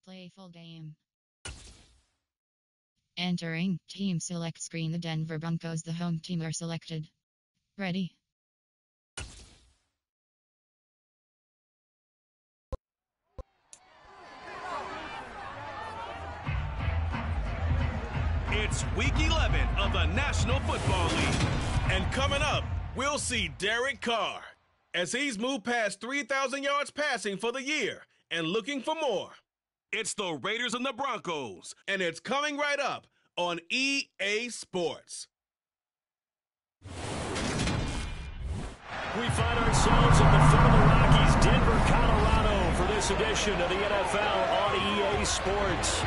Play full game. Entering team select screen. The Denver Broncos, the home team, are selected. Ready. It's week 11 of the National Football League. And coming up, we'll see Derek Carr as he's moved past 3,000 yards passing for the year and looking for more. It's the Raiders and the Broncos, and it's coming right up on EA Sports. We find ourselves at the foot of the Rockies, Denver, Colorado, for this edition of the NFL on EA Sports.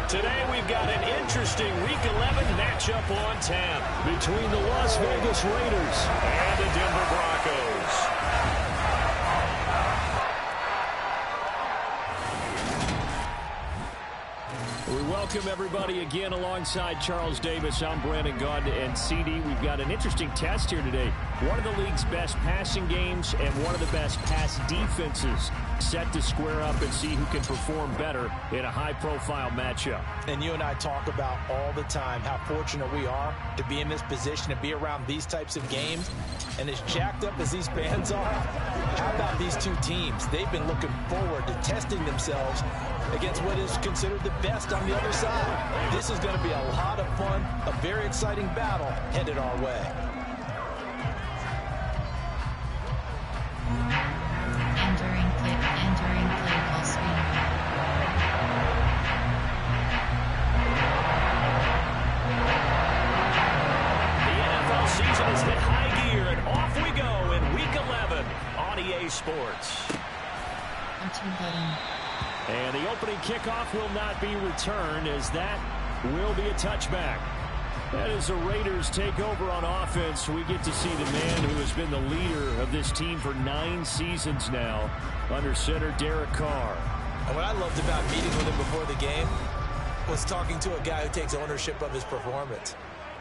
Today we've got an interesting Week 11 matchup on tap between the Las Vegas Raiders and the Denver Broncos. We welcome everybody again alongside Charles Davis. I'm Brandon Gaudin and CD. We've got an interesting test here today. One of the league's best passing games and one of the best pass defenses set to square up and see who can perform better in a high-profile matchup. And you and I talk about all the time how fortunate we are to be in this position, to be around these types of games. And as jacked up as these fans are, how about these two teams? They've been looking forward to testing themselves against what is considered the best on the other side. This is going to be a lot of fun, a very exciting battle headed our way. Entering play call screen. The NFL season is hit high gear, and off we go in Week 11 on EA Sports. And the opening kickoff will not be returned, as that will be a touchback. And as the Raiders take over on offense, we get to see the man who has been the leader of this team for 9 seasons now, under center Derek Carr. And what I loved about meeting with him before the game was talking to a guy who takes ownership of his performance.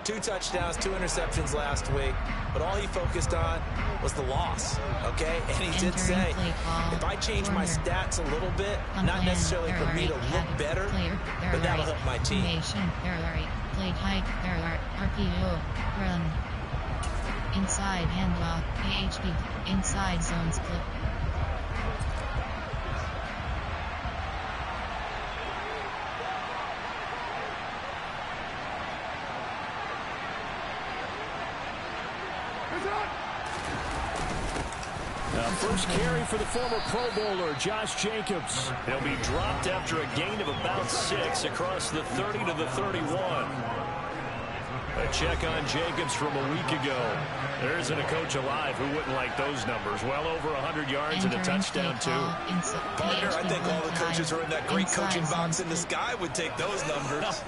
2 touchdowns, 2 interceptions last week, but all he focused on was the loss, okay? And he did say, if I change my stats a little bit, not necessarily for me to look better, but that'll help my team. Play high, RPO, run. Inside handoff, AHP, inside zone split. First carry for the former Pro Bowler, Josh Jacobs. He'll be dropped after a gain of about 6 across the 30 to the 31. A check on Jacobs from a week ago. There isn't a coach alive who wouldn't like those numbers. Well over 100 yards and a touchdown, too. Partner, I think all the coaches who are in that great coaching box in the sky would take those numbers.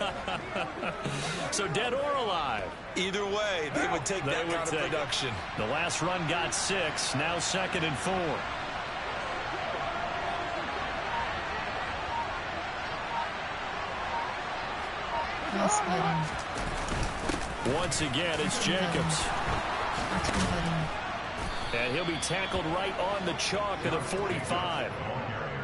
So dead or alive? Either way, they would take that kind of production. The last run got 6, now 2nd and 4. Once again, it's Jacobs. And he'll be tackled right on the chalk at a 45.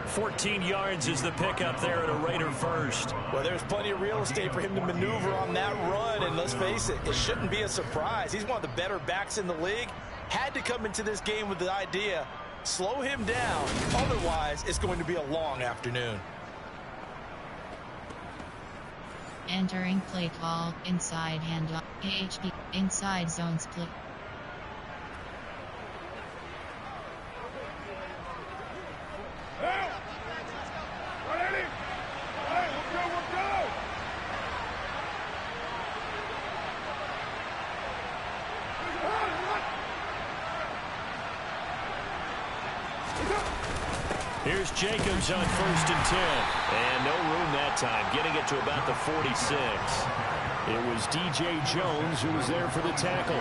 14 yards is the pickup there at a Raider first. Well, there's plenty of real estate for him to maneuver on that run, and let's face it, it shouldn't be a surprise. He's one of the better backs in the league. Had to come into this game with the idea, slow him down, otherwise it's going to be a long afternoon. Entering play call, inside handoff, AHP, inside zone split. Here's Jacobs on 1st and 10. And no room that time, getting it to about the 46. It was DJ Jones who was there for the tackle.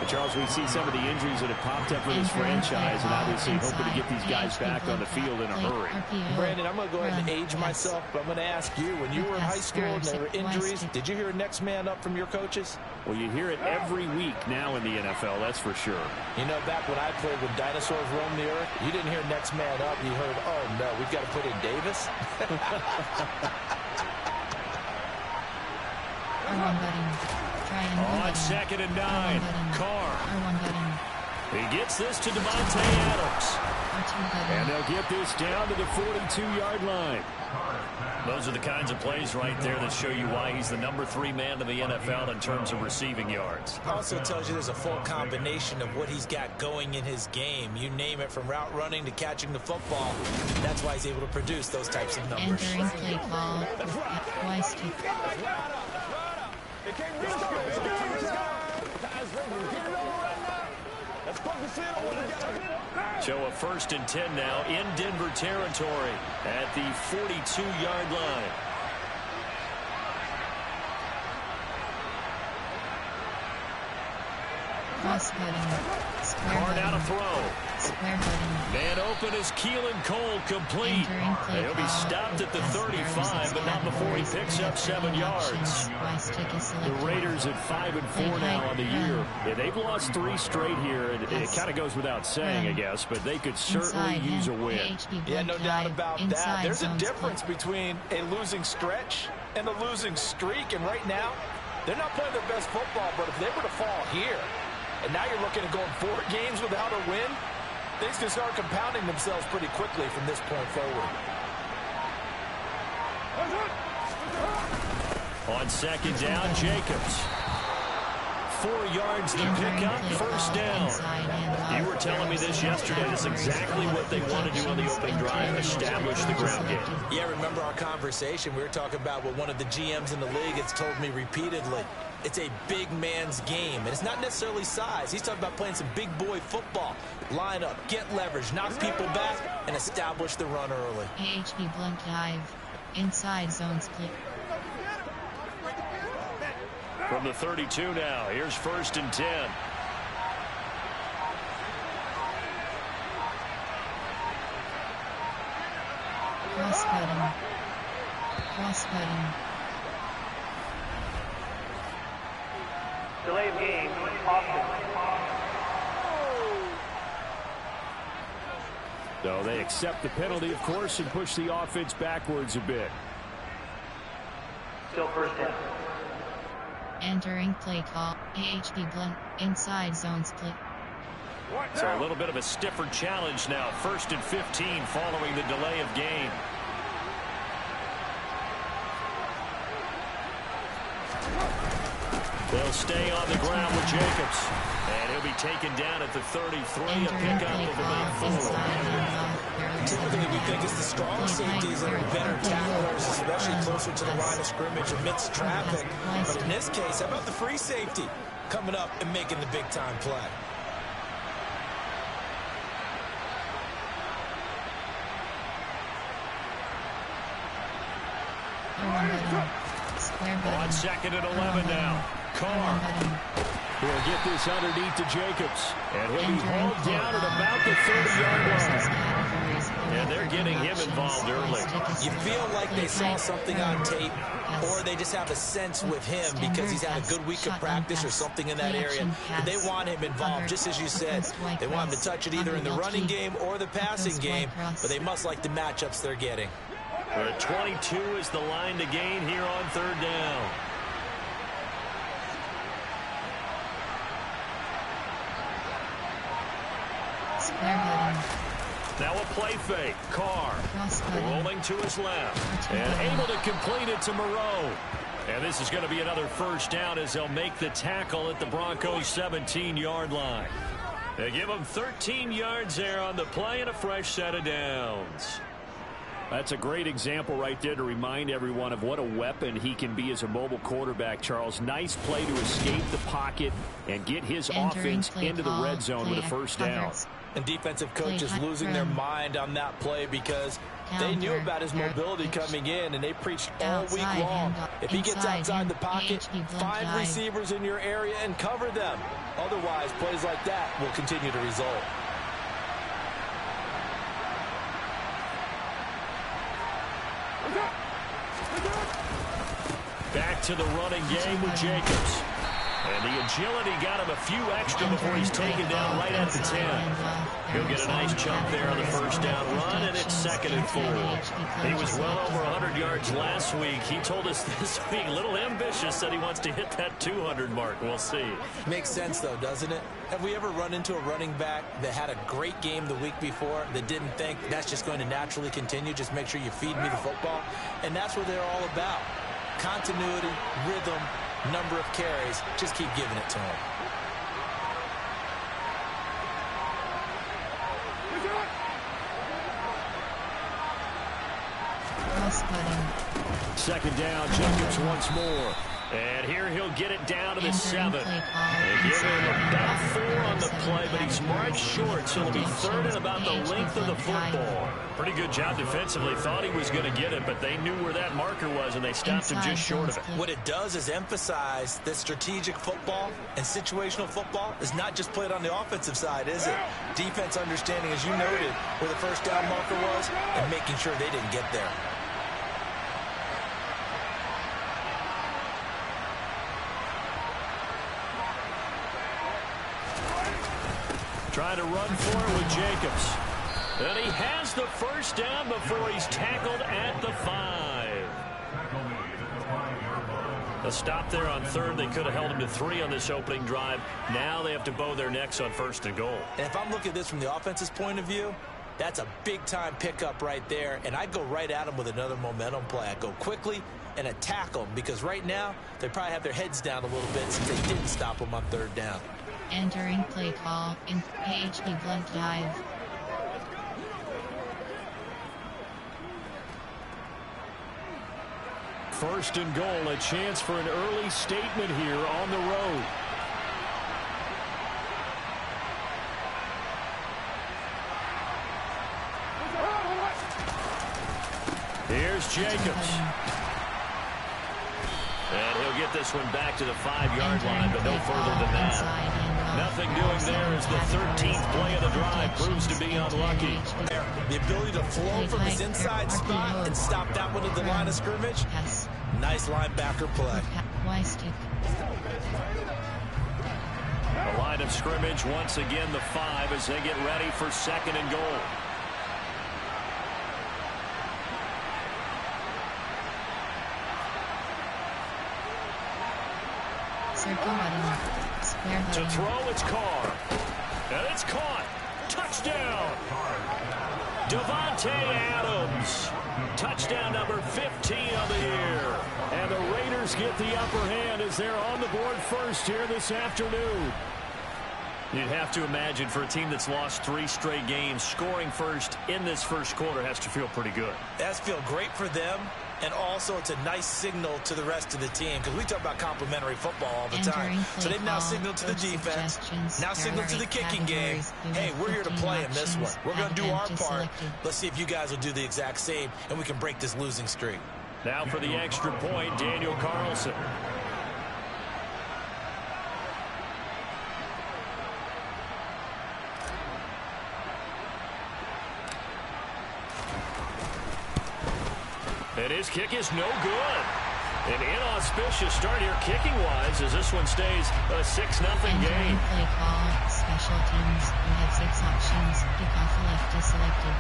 Charles, we see some of the injuries that have popped up for this franchise, and obviously hoping to get these guys back on the field in a hurry. Brandon, I'm going to go ahead and age myself, but I'm going to ask you, when you were in high school and there were injuries, did you hear next man up from your coaches? Well, you hear it every week now in the NFL, that's for sure. You know, back when I played when dinosaurs roamed the earth, you didn't hear next man up. You heard, oh, no, we've got to put in Davis. On 2nd and 9, Carr. He gets this to Devontae Adams. And they'll get this down to the 42-yard line. Those are the kinds of plays right there that show you why he's the number 3 man in the NFL in terms of receiving yards. Also tells you there's a full combination of what he's got going in his game. You name it, from route running to catching the football. That's why he's able to produce those types of numbers. Entering play call. Twice to... So a 1st and 10 now in Denver territory at the 42-yard line. Cross-cutting. Hard out of throw. Square-cutting. Man open is Keelan Cole, complete. He'll be stopped at the 35, but not before he picks up 7 yards. The Raiders at 5-4 now on the year. Yeah, they've lost 3 straight here, and it kind of goes without saying, I guess, but they could certainly use a win. Yeah, no doubt about that. There's a difference between a losing stretch and a losing streak, and right now, they're not playing their best football, but if they were to fall here, and now you're looking at going 4 games without a win, things can start compounding themselves pretty quickly from this point forward. On 2nd down, Jacobs. 4 yards to pick up, 1st down. You were telling me this yesterday. That's exactly what they want to do on the opening drive, establish the ground game. Yeah, remember our conversation? We were talking about what one of the GMs in the league has told me repeatedly. It's a big man's game, and it's not necessarily size. He's talking about playing some big boy football. Line up, get leverage, knock people back, and establish the run early. AHP blunt dive. Inside zone split. From the 32 now, here's 1st and 10. Cross-cutting. Cross-cutting. Delay of game, option. So they accept the penalty, of course, and push the offense backwards a bit. Still 1st down. Entering play call. AHP blunt. Inside zone split. So a little bit of a stiffer challenge now. 1st and 15 following the delay of game. They'll stay on the ground with Jacobs. And he'll be taken down at the 33, a pickup of about 4. Typically, we think it's the strong safeties that are better tacklers, especially closer to the line of scrimmage amidst traffic. But in this case, how about the free safety coming up and making the big-time play? On 2nd and 11 now. Carr. He'll get this underneath to Jacobs. And he'll be hauled down at about the 30-yard line. And they're getting him involved early. You feel like they saw something on tape, or they just have a sense with him because he's had a good week of practice or something in that area. And they want him involved, just as you said. They want him to touch it either in the running game or the passing game, but they must like the matchups they're getting. But 22 is the line to gain here on 3rd down. Now a play fake. Carr rolling to his left and able to complete it to Moreau. And this is going to be another 1st down as they'll make the tackle at the Broncos' 17-yard line. They give them 13 yards there on the play and a fresh set of downs. That's a great example right there to remind everyone of what a weapon he can be as a mobile quarterback, Charles. Nice play to escape the pocket and get his offense into the red zone with a 1st down. And defensive coaches losing their mind on that play because they knew about his mobility coming in, and they preached all week long If he gets outside the pocket, find dive. receivers in your area and cover them. Otherwise, plays like that will continue to result. Back to the running game with Jacobs. And the agility got him a few extra before he's taken down right at the 10. He'll get a nice chunk there on the first down run, and it's 2nd and 4. He was well over 100 yards last week. He told us this week, a little ambitious, said he wants to hit that 200 mark. We'll see. Makes sense, though, doesn't it? Have we ever run into a running back that had a great game the week before that didn't think that's just going to naturally continue? Just make sure you feed me the football. And that's what they're all about. Continuity, rhythm, number of carries. Just keep giving it to him. Second down, Jacobs once more. And here he'll get it down to the 7. They give him about 4 on the play, but he's marked short, so it'll be 3rd and about the length of the football. Pretty good job defensively. Thought he was going to get it, but they knew where that marker was, and they stopped him just short of it. What it does is emphasize that strategic football and situational football is not just played on the offensive side, is it? Defense understanding, as you noted, where the first down marker was and making sure they didn't get there. Trying to run for it with Jacobs. And he has the first down before he's tackled at the 5. A stop there on 3rd. They could have held him to 3 on this opening drive. Now they have to bow their necks on 1st and goal. And if I'm looking at this from the offense's point of view, that's a big-time pickup right there. And I'd go right at him with another momentum play. I'd go quickly and attack them because right now they probably have their heads down a little bit since they didn't stop them on 3rd down. Entering play call in HB blunt dive. First and goal, a chance for an early statement here on the road. Here's Jacobs. And he'll get this one back to the 5-yard line, but no further than that. Nothing doing there as the 13th play of the drive proves to be unlucky. The ability to flow from his inside spot and stop that one at the line of scrimmage. Nice linebacker play. The line of scrimmage once again the 5 as they get ready for 2nd and goal. To throw, it's Carr. And it's caught. Touchdown. Devontae Adams. Touchdown number 15 of the year. And the Raiders get the upper hand as they're on the board first here this afternoon. You'd have to imagine for a team that's lost 3 straight games, scoring first in this first quarter has to feel pretty good. That's feel great for them. And also, it's a nice signal to the rest of the team because we talk about complimentary football all the time. So they've now signaled to the defense, now signaled to the kicking game. Hey, we're here to play in this one. We're going to do our part. Let's see if you guys will do the exact same, and we can break this losing streak. Now for the extra point, Daniel Carlson. And his kick is no good. An inauspicious start here kicking-wise as this one stays a 6-0 game. Play call, special teams. We have 6 options. Kickoff left is selected.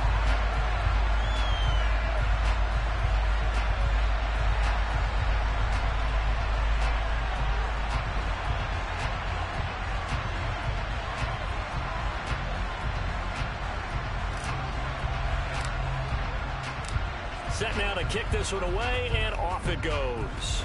Set now to kick this one away, and off it goes.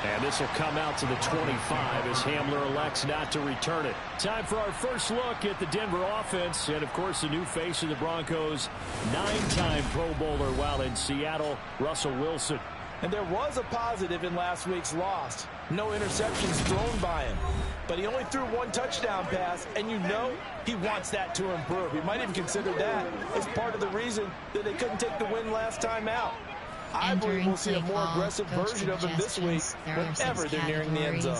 And this will come out to the 25 as Hamler elects not to return it. Time for our first look at the Denver offense. And, of course, the new face of the Broncos, 9-time Pro Bowler while in Seattle, Russell Wilson. And there was a positive in last week's loss. No interceptions thrown by him. But he only threw one touchdown pass, and you know he wants that to improve. He might even consider that as part of the reason that they couldn't take the win last time out. I believe we'll see a more aggressive version of him this week whenever they're nearing the end zone.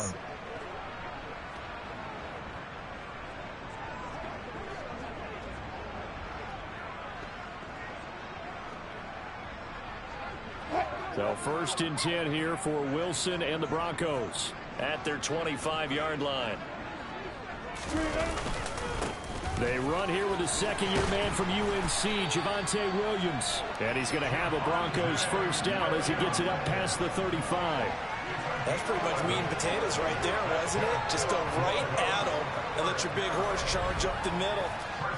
So 1st and 10 here for Wilson and the Broncos at their 25-yard line. They run here with a second-year man from UNC, Javonte Williams. And he's going to have a Broncos first down as he gets it up past the 35. That's pretty much meat and potatoes right there, wasn't it? Just go right at them and let your big horse charge up the middle.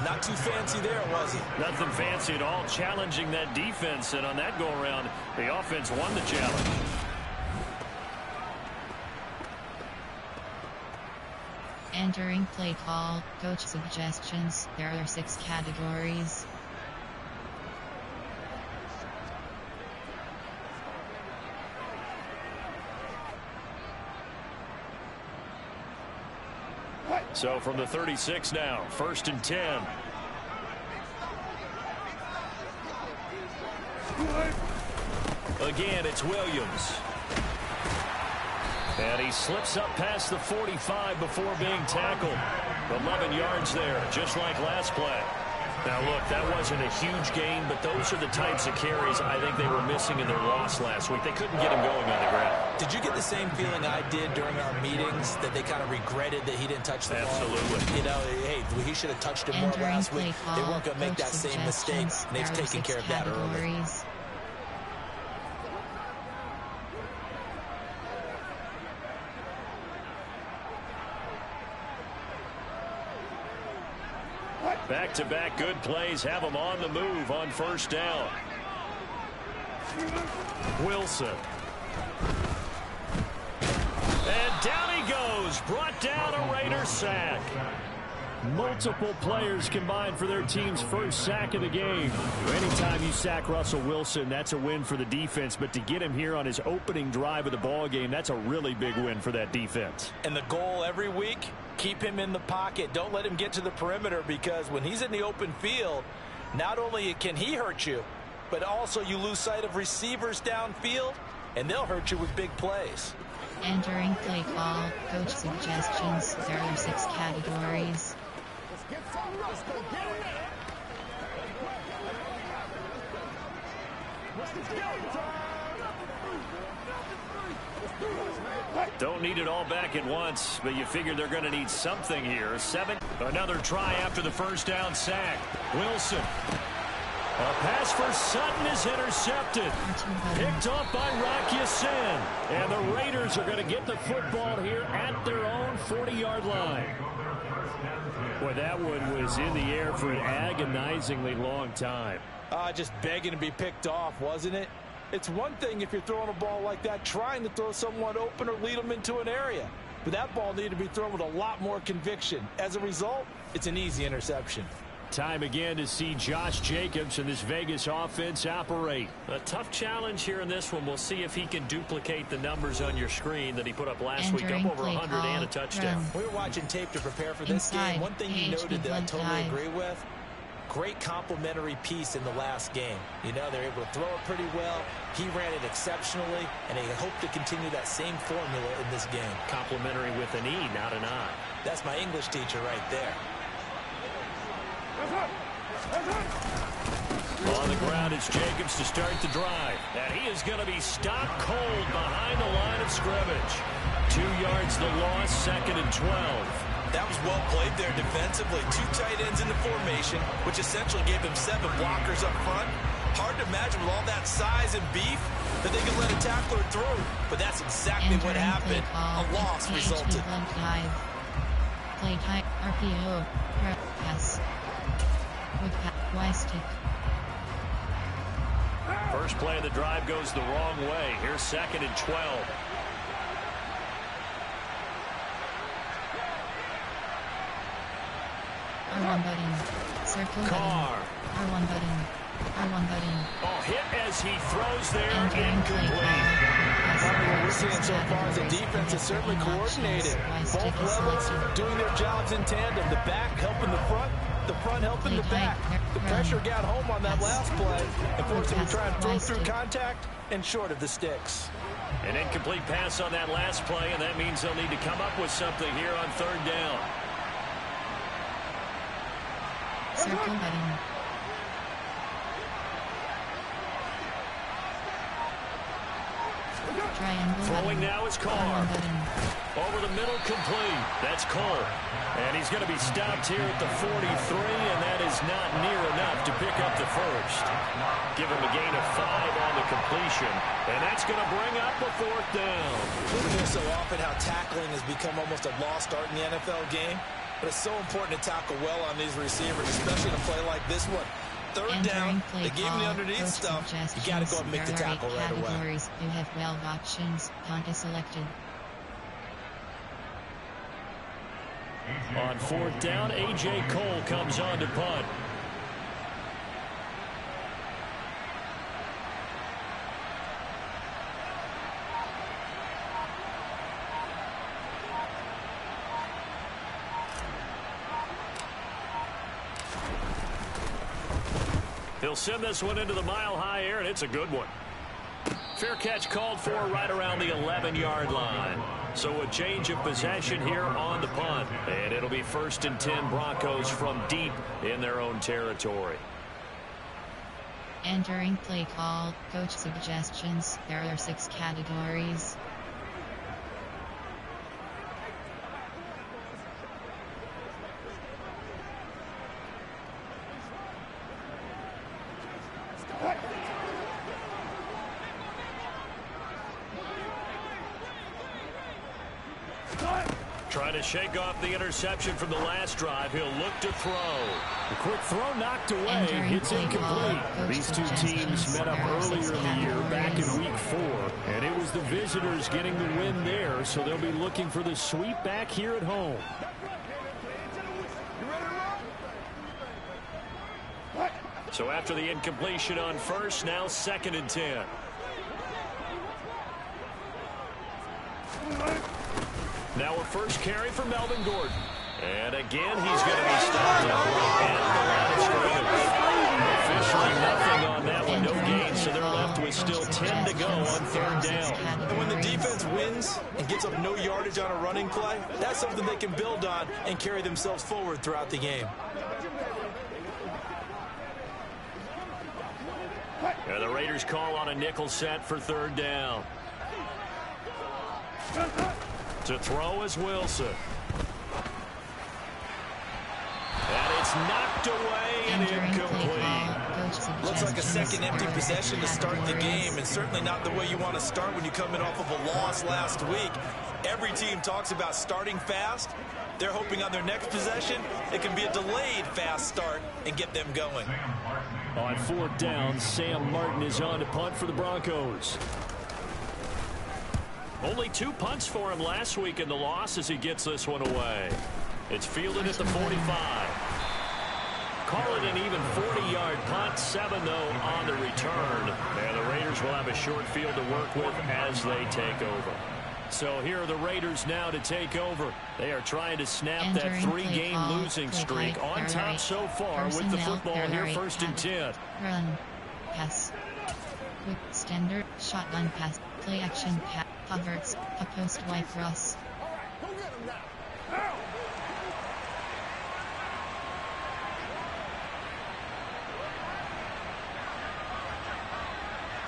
Not too fancy there, was he? Nothing fancy at all, challenging that defense. And on that go-around, the offense won the challenge. Entering play call, coach suggestions. There are 6 categories. So from the 36 now, 1st and 10. Again, it's Williams. And he slips up past the 45 before being tackled. 11 yards there, just like last play. Now, look, that wasn't a huge gain, but those are the types of carries I think they were missing in their loss last week. They couldn't get him going on the ground. Did you get the same feeling I did during our meetings, that they kind of regretted that he didn't touch the ball? Absolutely. You know, hey, he should have touched it more last week. They weren't going to make that same mistake, and they've taken care of that early. Back-to-back good plays have him on the move on first down. Wilson. And down he goes. Brought down a Raider sack. Multiple players combined for their team's first sack of the game. Anytime you sack Russell Wilson, that's a win for the defense. But to get him here on his opening drive of the ball game, that's a really big win for that defense. And the goal every week, keep him in the pocket. Don't let him get to the perimeter, because when he's in the open field, not only can he hurt you, but also you lose sight of receivers downfield, and they'll hurt you with big plays. Entering play call, coach suggestions. There are 6 categories. Don't need it all back at once, but you figure they're going to need something here. Another try after the first down sack. Wilson. A pass for Sutton is intercepted. Picked off by Rock Ya-Sin. And the Raiders are going to get the football here at their own 40-yard line. Boy, that one was in the air for an agonizingly long time. Just begging to be picked off, wasn't it? It's one thing if you're throwing a ball like that, trying to throw someone open or lead them into an area. But that ball needed to be thrown with a lot more conviction. As a result, it's an easy interception. Time again to see Josh Jacobs and this Vegas offense operate. A tough challenge here in this one. We'll see if he can duplicate the numbers on your screen that he put up last week, up over 100 and a touchdown. We were watching tape to prepare for this game. One thing you noted that I totally agree with, great complimentary piece in the last game. You know, they're able to throw it pretty well. He ran it exceptionally, and they hope to continue that same formula in this game. Complimentary with an E, not an I. That's my English teacher right there. On the ground, it's Jacobs to start the drive. And he is going to be stopped cold behind the line of scrimmage. 2 yards the loss, 2nd and 12. That was well played there defensively. 2 tight ends in the formation, which essentially gave him 7 blockers up front. Hard to imagine with all that size and beef that they could let a tackler through. But that's exactly what happened. A loss resulted. Play type RPO. Pass. First play of the drive goes the wrong way. Here's 2nd and 12. R1 button. Circle Carr. button. R1 button. R1 button. Oh, hit as he throws there. Entering play Incomplete. What we're seeing so far is the defense is certainly coordinated. Both levels doing their jobs in tandem. The back helping the front helping the back. The pressure got home on that last play and forced him to try and throw through contact and short of the sticks. An incomplete pass on that last play, and that means they'll need to come up with something here on third down. Circle button. Triangle Throwing button. now is Carr. Over the middle, complete. That's Cole. And he's going to be stopped here at the 43, and that is not near enough to pick up the first. Give him a gain of 5 on the completion, and that's going to bring up a fourth down. We hear so often how tackling has become almost a lost art in the NFL game, but it's so important to tackle well on these receivers, especially in a play like this one. Third down, they gave him the underneath stuff. You got to go and make the tackle right away. You have 12 options. Punt is selected. On fourth down, A.J. Cole comes on to punt. He'll send this one into the mile-high air, and it's a good one. Fair catch called for right around the 11-yard line. So a change of possession here on the punt. And it'll be 1st and 10 Broncos from deep in their own territory. Entering play call, coach suggestions. There are 6 categories. Trying to shake off the interception from the last drive. He'll look to throw. The quick throw knocked away. It's incomplete. These two teams met up earlier in the year back in week 4. And it was the visitors getting the win there. So they'll be looking for the sweep back here at home. So after the incompletion on first, now 2nd and 10. Now a first carry for Melvin Gordon. And again, he's going to be stopped at the line of scrimmage. Officially nothing on that one. No gain, so they're left with still 10 to go on third down. And when the defense wins and gets up no yardage on a running play, that's something they can build on and carry themselves forward throughout the game. And the Raiders call on a nickel set for third down. To throw is Wilson. And it's knocked away and incomplete. Looks like a second empty possession to start the game, and certainly not the way you want to start when you come in off of a loss last week. Every team talks about starting fast. They're hoping on their next possession it can be a delayed fast start and get them going. On fourth down, Sam Martin is on to punt for the Broncos. Only 2 punts for him last week in the loss as he gets this one away. It's fielded at the 45. Call it an even 40-yard punt, 7 though on the return. And the Raiders will have a short field to work with as they take over. So here are the Raiders now to take over. They are trying to snap that 3-game losing streak on top so far with the football here, 1st and 10. Run. Pass. Quick standard. Shotgun pass. Play action pass. Coverts. A post wide cross.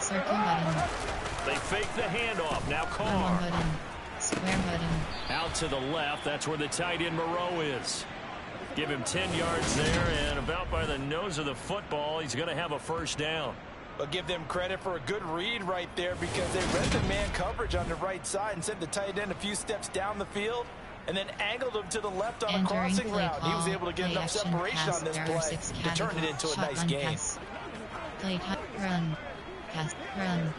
Circle button. They fake the handoff. Now Carr. Button. Square button. Out to the left. That's where the tight end Moreau is. Give him 10 yards there, and about by the nose of the football, he's going to have a first down. But give them credit for a good read right there, because they read the man coverage on the right side and sent the tight end a few steps down the field and then angled him to the left on a crossing route. He was able to get enough separation on this play to turn it into a nice game. Play run. Pass. Run.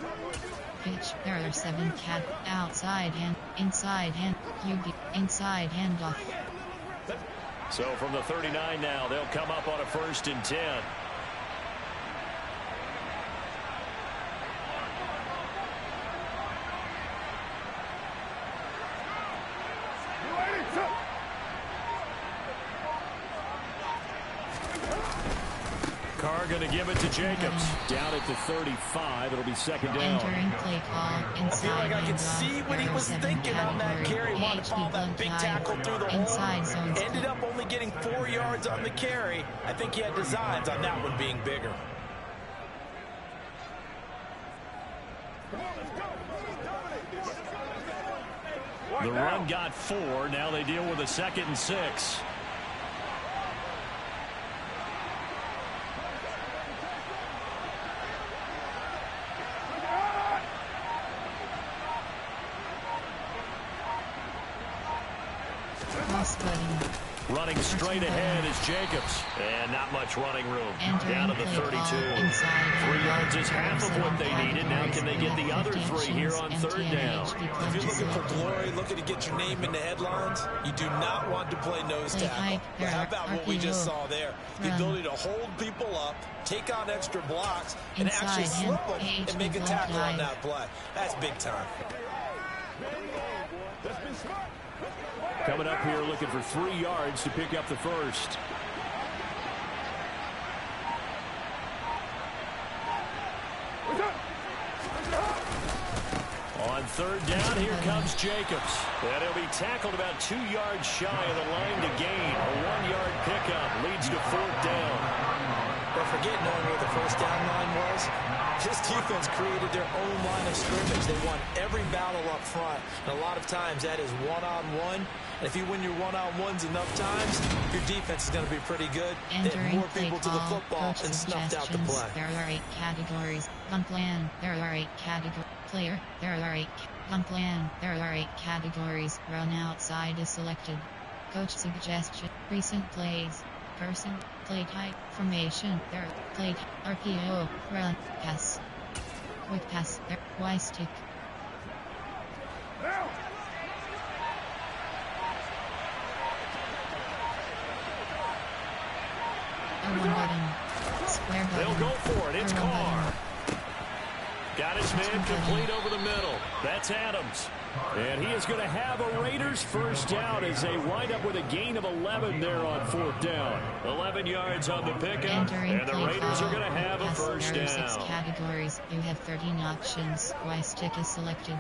Pitch. There are 7 cat. Outside hand. Inside hand. QB. Inside handoff. So from the 39 now, they'll come up on a 1st and 10. Carr going to give it to Jacobs. Down at the 35. It'll be second down. Entering play call inside. I feel like I could see what he was thinking on that carry. Wanted to follow that big tackle through the hole. Ended up only getting 4 yards on the carry. I think he had designs on that one being bigger. The run got 4. Now they deal with a 2nd and 6. Running straight ahead is Jacobs. And not much running room. Down to the 32. 3 yards is half of what they needed. Now can they get the other 3 here on 3rd down? If you're looking for glory, looking to get your name in the headlines, you do not want to play nose tackle. But how about what we just saw there? The ability to hold people up, take on extra blocks, and actually slip them and make a tackle on that play. That's big time. Coming up here looking for 3 yards to pick up the first. On 3rd down, here comes Jacobs. And he'll be tackled about 2 yards shy of the line to gain. A 1-yard pickup leads to 4th down. But forget knowing where the first down line was. This defense created their own line of scrimmage. They won every battle up front. And a lot of times that is one-on-one. And if you win your one-on-ones enough times, your defense is going to be pretty good. They have more people to the football and snuffed out the play. There are 8 categories. Gun plan. There are 8 categories. Player. There are 8. Gun plan. There are 8 categories. Run outside is selected. Coach suggestion. Recent plays. Person. Play type. Formation. There. Play. RPO. Run. Pass. Quick pass. There. Y stick. L1 button. Square button. They'll go for it. It's Carr. Got his man complete over the middle. That's Adams. And he is going to have a Raiders first down as they wind up with a gain of 11 there on 4th down. 11 yards on the pickup, and the Raiders are going to have a first down. 6 categories. You have 13 options. Y stick is selected.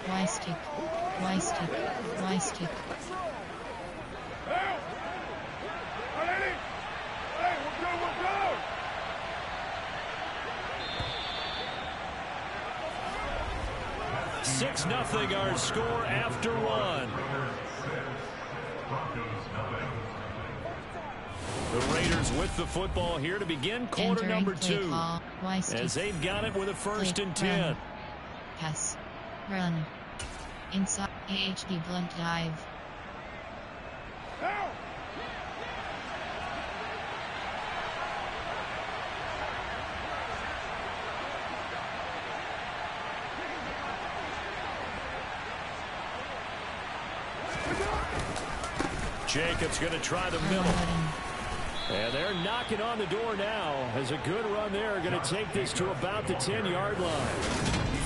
Y stick. Y stick. Y stick. Six 0 our score after 1. The Raiders with the football here to begin quarter number 2. As they've got it with a 1st and 10. Run. Pass. Run. Inside. AHD blunt dive. Jacobs going to try the middle. And they're knocking on the door now as a good run there. Going to take this to about the 10-yard line.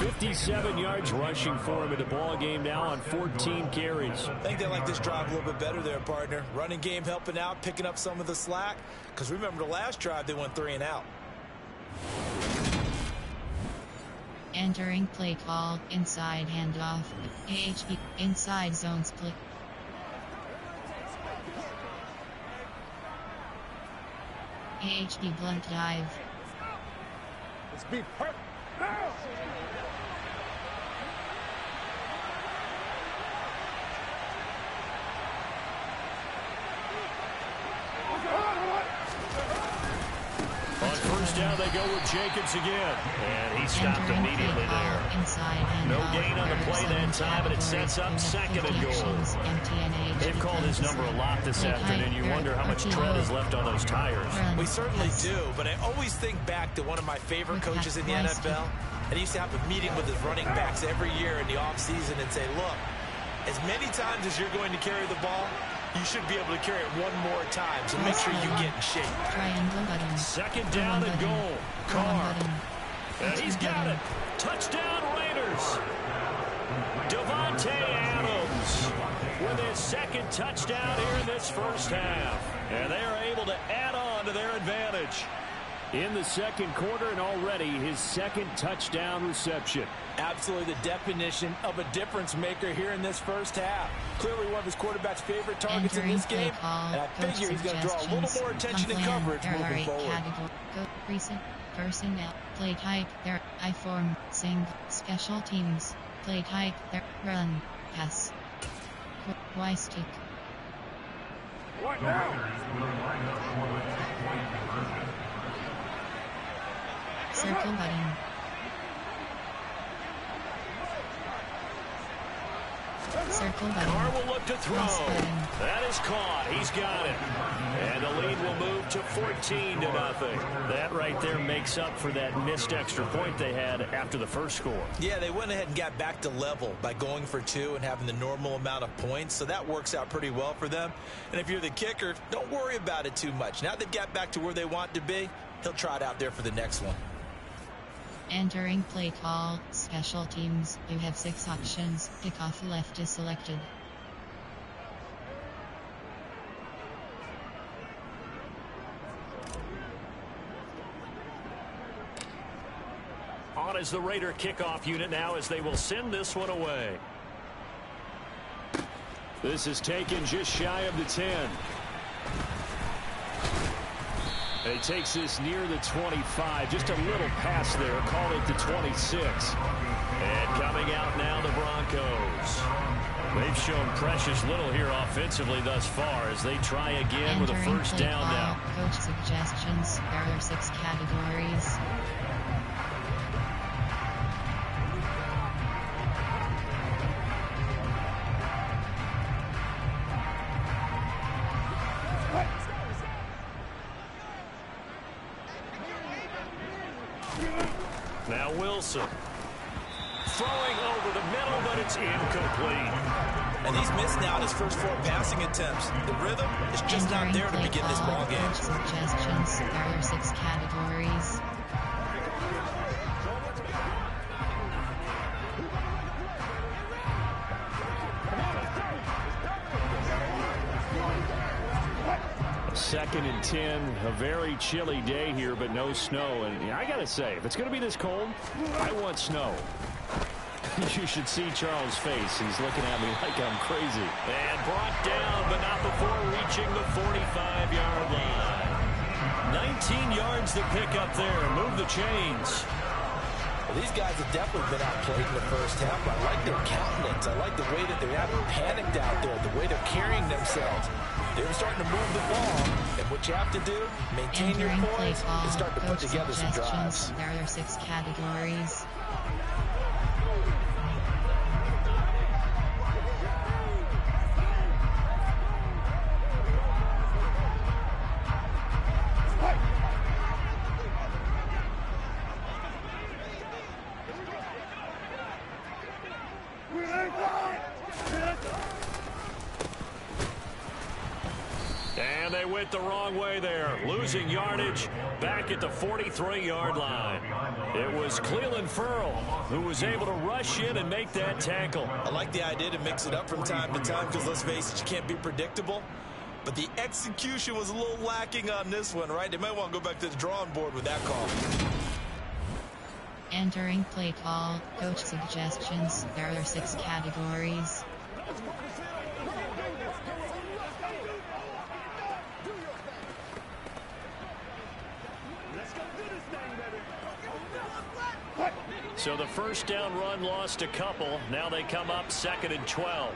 57 yards rushing for him in the ball game now on 14 carries. I think they like this drive a little bit better there, partner. Running game helping out, picking up some of the slack. Because remember the last drive, they went 3 and out. Entering play call. Inside handoff. AHP. Inside zone split. AHD blunt dive. Let's be perfect. On 1st down, they go with Jacobs again. And he stopped immediately there. No gain on the play that time, and it sets up 2nd and goal. They've called his number a lot this afternoon. You wonder how much tread is left on those tires. We certainly do, but I always think back to one of my favorite coaches in the NFL. And he used to have a meeting with his running backs every year in the offseason and say, look, as many times as you're going to carry the ball, you should be able to carry it one more time, so make sure you get in shape. 2nd down and goal. Carr. And he's He's got it. Touchdown Raiders. Devontae Adams with his second touchdown here in this first half. And they are able to add on to their advantage. In the second quarter and already his second touchdown reception. Absolutely the definition of a difference maker here in this first half. Clearly one of his quarterback's favorite targets in this game. And I figure he's going to draw a little more attention and coverage moving forward. Recent personnel. Play type. There. I form. Sing. Special teams. Play type. There. Run. Pass. Y stick. What now? Circle button. Circle button. Carr will look to throw. That is caught. He's got it. And the lead will move to 14-0. That right there makes up for that missed extra point they had after the first score. Yeah, they went ahead and got back to level by going for 2 and having the normal amount of points. So that works out pretty well for them. And if you're the kicker, don't worry about it too much. Now they've got back to where they want to be, he'll try it out there for the next one. Entering play call, special teams. You have 6 options. Kickoff left is selected. On is the Raider kickoff unit now as they will send this one away. This is taken just shy of the 10. He takes this near the 25. Just a little pass there. Call it the 26. And coming out now, the Broncos. They've shown precious little here offensively thus far as they try again with a first down now. Coach suggestions. There are 6 categories. Now Wilson. Throwing over the middle, but it's incomplete. And he's missed now his first 4 passing attempts. The rhythm is just not there to begin this ball game. Coach suggestions. There are 6 categories. Second and 10, a very chilly day here, but no snow. And I got to say, if it's going to be this cold, I want snow. You should see Charles' face. He's looking at me like I'm crazy. And brought down, but not before reaching the 45-yard line. 19 yards to pick up there. Move the chains. Well, these guys have definitely been outplayed in the first half. I like their countenance. I like the way that they haven't panicked out there, the way they're carrying themselves. They're starting to move the ball, and what you have to do, maintain your poise and start to put together some drives. There are 6 categories. And they went the wrong way there, losing yardage back at the 43-yard line. It was Clelin Ferrell who was able to rush in and make that tackle. I like the idea to mix it up from time to time because, let's face it, you can't be predictable. But the execution was a little lacking on this one, right? They might want to go back to the drawing board with that call. Entering play call, coach suggestions. There are 6 categories. So the first down run lost a couple. Now they come up 2nd and 12.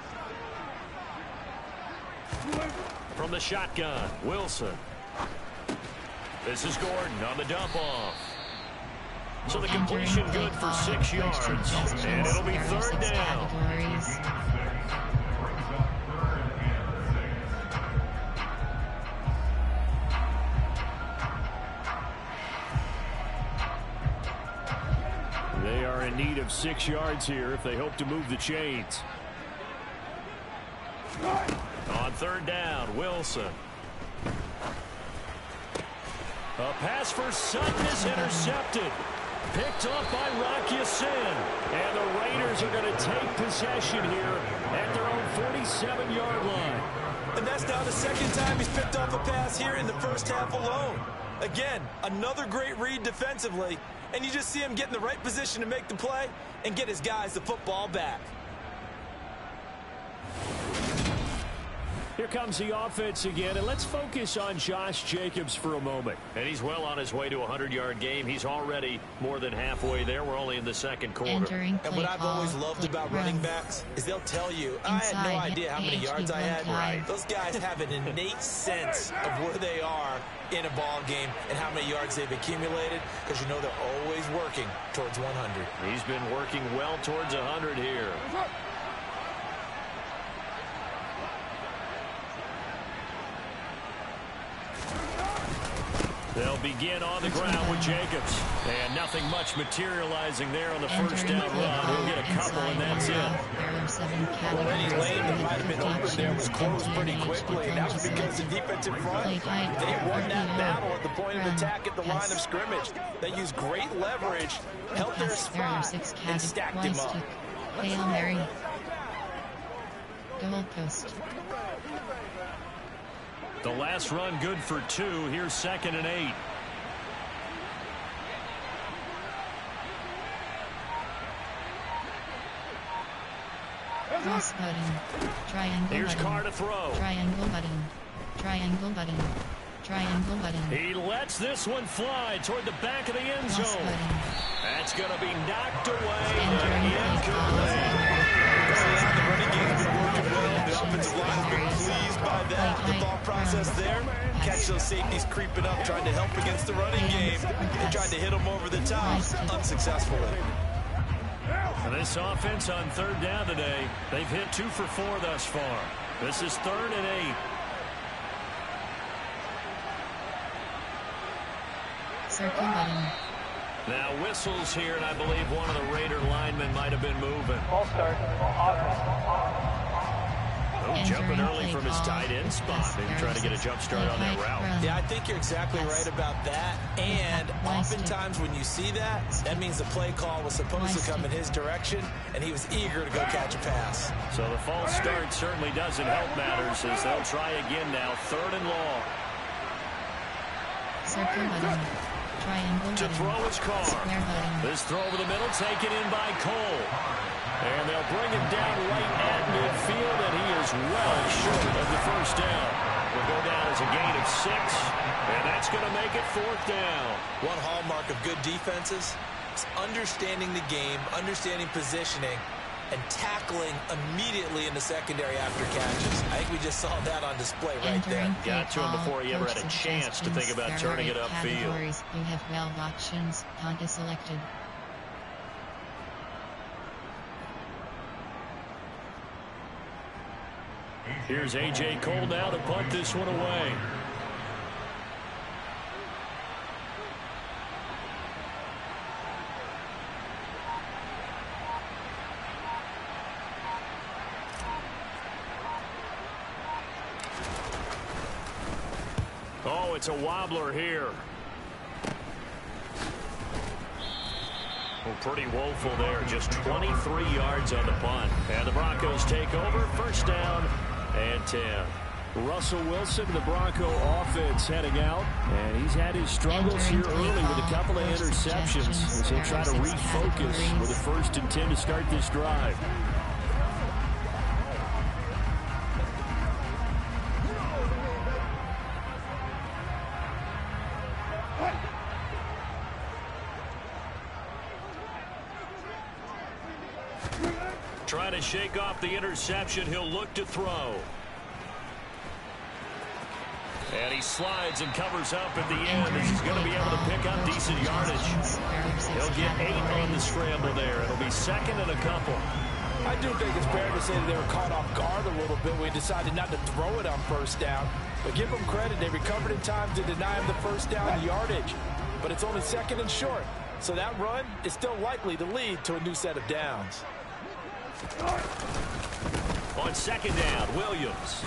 From the shotgun, Wilson. This is Gordon on the dump off. So the completion good for 6 yards. And it'll be 3rd down. Categories. They are in need of 6 yards here if they hope to move the chains. On 3rd down, Wilson. A pass for Sutton is intercepted. Picked off by Rocky Sin. And the Raiders are going to take possession here at their own 47-yard line. And that's now the second time he's picked off a pass here in the first half alone. Again, another great read defensively, and you just see him get in the right position to make the play and get his guys the football back. Here comes the offense again, and let's focus on Josh Jacobs for a moment. And he's well on his way to a 100-yard game. He's already more than halfway there. We're only in the second quarter. And what I've always loved about running backs is they'll tell you, I had no idea how many yards I had. Right. Those guys have an innate sense of where they are in a ball game and how many yards they've accumulated, because you know they're always working towards 100. He's been working well towards 100 here. They'll begin on the ground with Jacobs. And nothing much materializing there on the first down run. He'll get a couple, and that's it. Well, any lane that might have been open there was closed pretty quickly, and that was because the defensive front, they won that battle at the point of attack at the line of scrimmage. They used great leverage, held their spot, and stacked him up. Hail Mary. Gold Coast. The last run good for 2. Here's 2nd and 8. Cross button. Triangle Here's button. Carr to throw. Triangle button. Triangle button. Triangle button. He lets this one fly toward the back of the end Cross zone. button. That's going to be knocked away. Entering The running game's been working well. The offensive line has been pleased by that. The thought process there, catch those safeties creeping up, trying to help against the running game. They tried to hit them over the top, unsuccessfully. For this offense on 3rd down today, they've hit 2 for 4 thus far. This is 3rd and 8. Circle button. Now whistles here, and I believe one of the Raider linemen might have been moving. Jumping early from his tight end spot. Maybe trying to get a jump start on that route. Yeah, I think you're exactly right about that. And oftentimes when you see that, that means the play call was supposed to come in his direction, and he was eager to go catch a pass. So the false start certainly doesn't help matters, as they'll try again now. 3rd and long. Circle button. Triangle To button. throw his Carr. Square button. This throw over the middle taken in by Cole. And they'll bring him down right at midfield, and he is well short of the first down. Will go down as a gain of 6, and that's going to make it 4th down. One hallmark of good defenses is understanding the game, understanding positioning, and tackling immediately in the secondary after catches. I think we just saw that on display right there. Got to him before he ever had a chance to think about turning it upfield. You have 12 options. Punt is selected. Here's A.J. Cole now to punt this one away. Oh, it's a wobbler here. Well, pretty woeful there. Just 23 yards on the punt. And the Broncos take over. 1st down and 10. Russell Wilson, the Bronco offense heading out. And he's had his struggles here early with a couple of interceptions as he'll try to refocus with a 1st and 10 to start this drive. Trying to shake off the interception. He'll look to throw. And he slides and covers up at the end as he's going to be able to pick up decent yardage. He'll get 8 on the scramble there. It'll be 2nd and a couple. I do think it's fair to say that they were caught off guard a little bit when he decided not to throw it on 1st down. But give them credit. They recovered in time to deny him the 1st down yardage. But it's only 2nd and short. So that run is still likely to lead to a new set of downs. On 2nd down, Williams.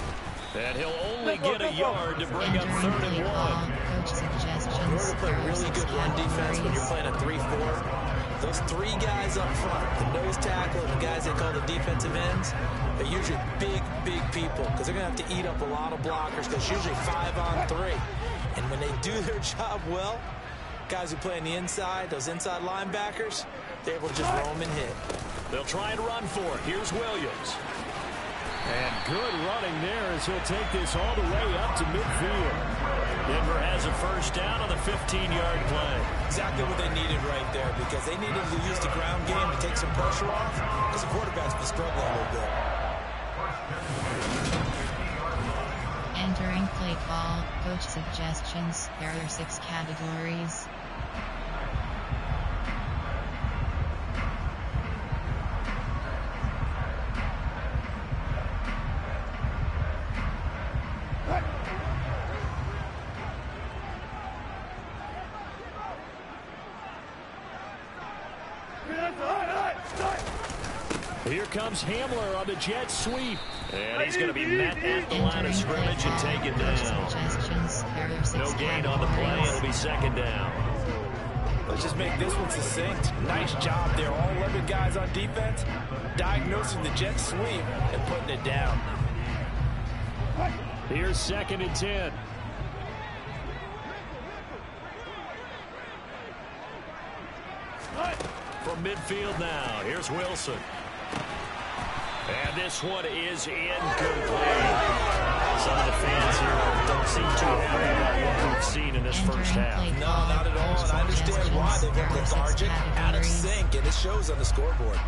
And he'll only get a yard to bring up 3rd and 1. Coach suggestions. play really good run defense when you're playing a 3-4. Those three guys up front, the nose tackle and the guys they call the defensive ends, they're usually big, big people because they're going to have to eat up a lot of blockers because usually 5-on-3. And when they do their job well, guys who play on the inside, those inside linebackers, they're able to just roam and hit. They'll try and run for it. Here's Williams. And good running there as he'll take this all the way up to midfield. Denver has a first down on the 15-yard play. Exactly what they needed right there because they needed to use the ground game to take some pressure off because the quarterback's been struggling a little bit. Entering play call, coach suggestions. There are 6 categories. Here comes Hamler on the jet sweep. And he's going to be met at the line of scrimmage and taken down. No gain on the play. It'll be second down. Let's just make this one succinct. Nice job there. All 11 guys on defense diagnosing the jet sweep and putting it down. Here's 2nd and 10. From midfield now, here's Wilson. And this one is incomplete. Some of the fans here don't seem too happy about what we've seen in this first half. No, not at all. And I understand why. They've been lethargic, out of sync, and it shows on the scoreboard.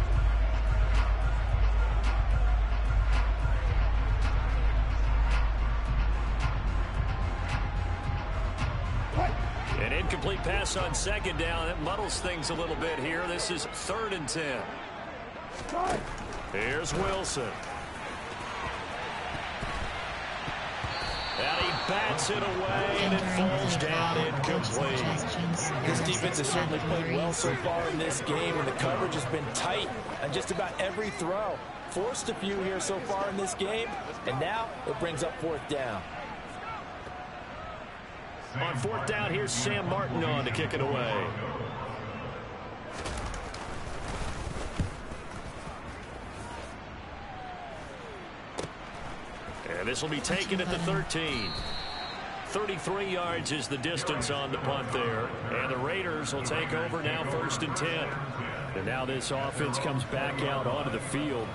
An incomplete pass on second down. That muddles things a little bit here. This is 3rd and 10. Here's Wilson. And he bats it away, and it falls down incomplete. This defense has certainly played well so far in this game, and the coverage has been tight on just about every throw. Forced a few here so far in this game, and now it brings up 4th down. On 4th down, here's Sam Martin on to kick it away. And this will be taken at the 13. 33 yards is the distance on the punt there. And the Raiders will take over now 1st and 10. And now this offense comes back out onto the field.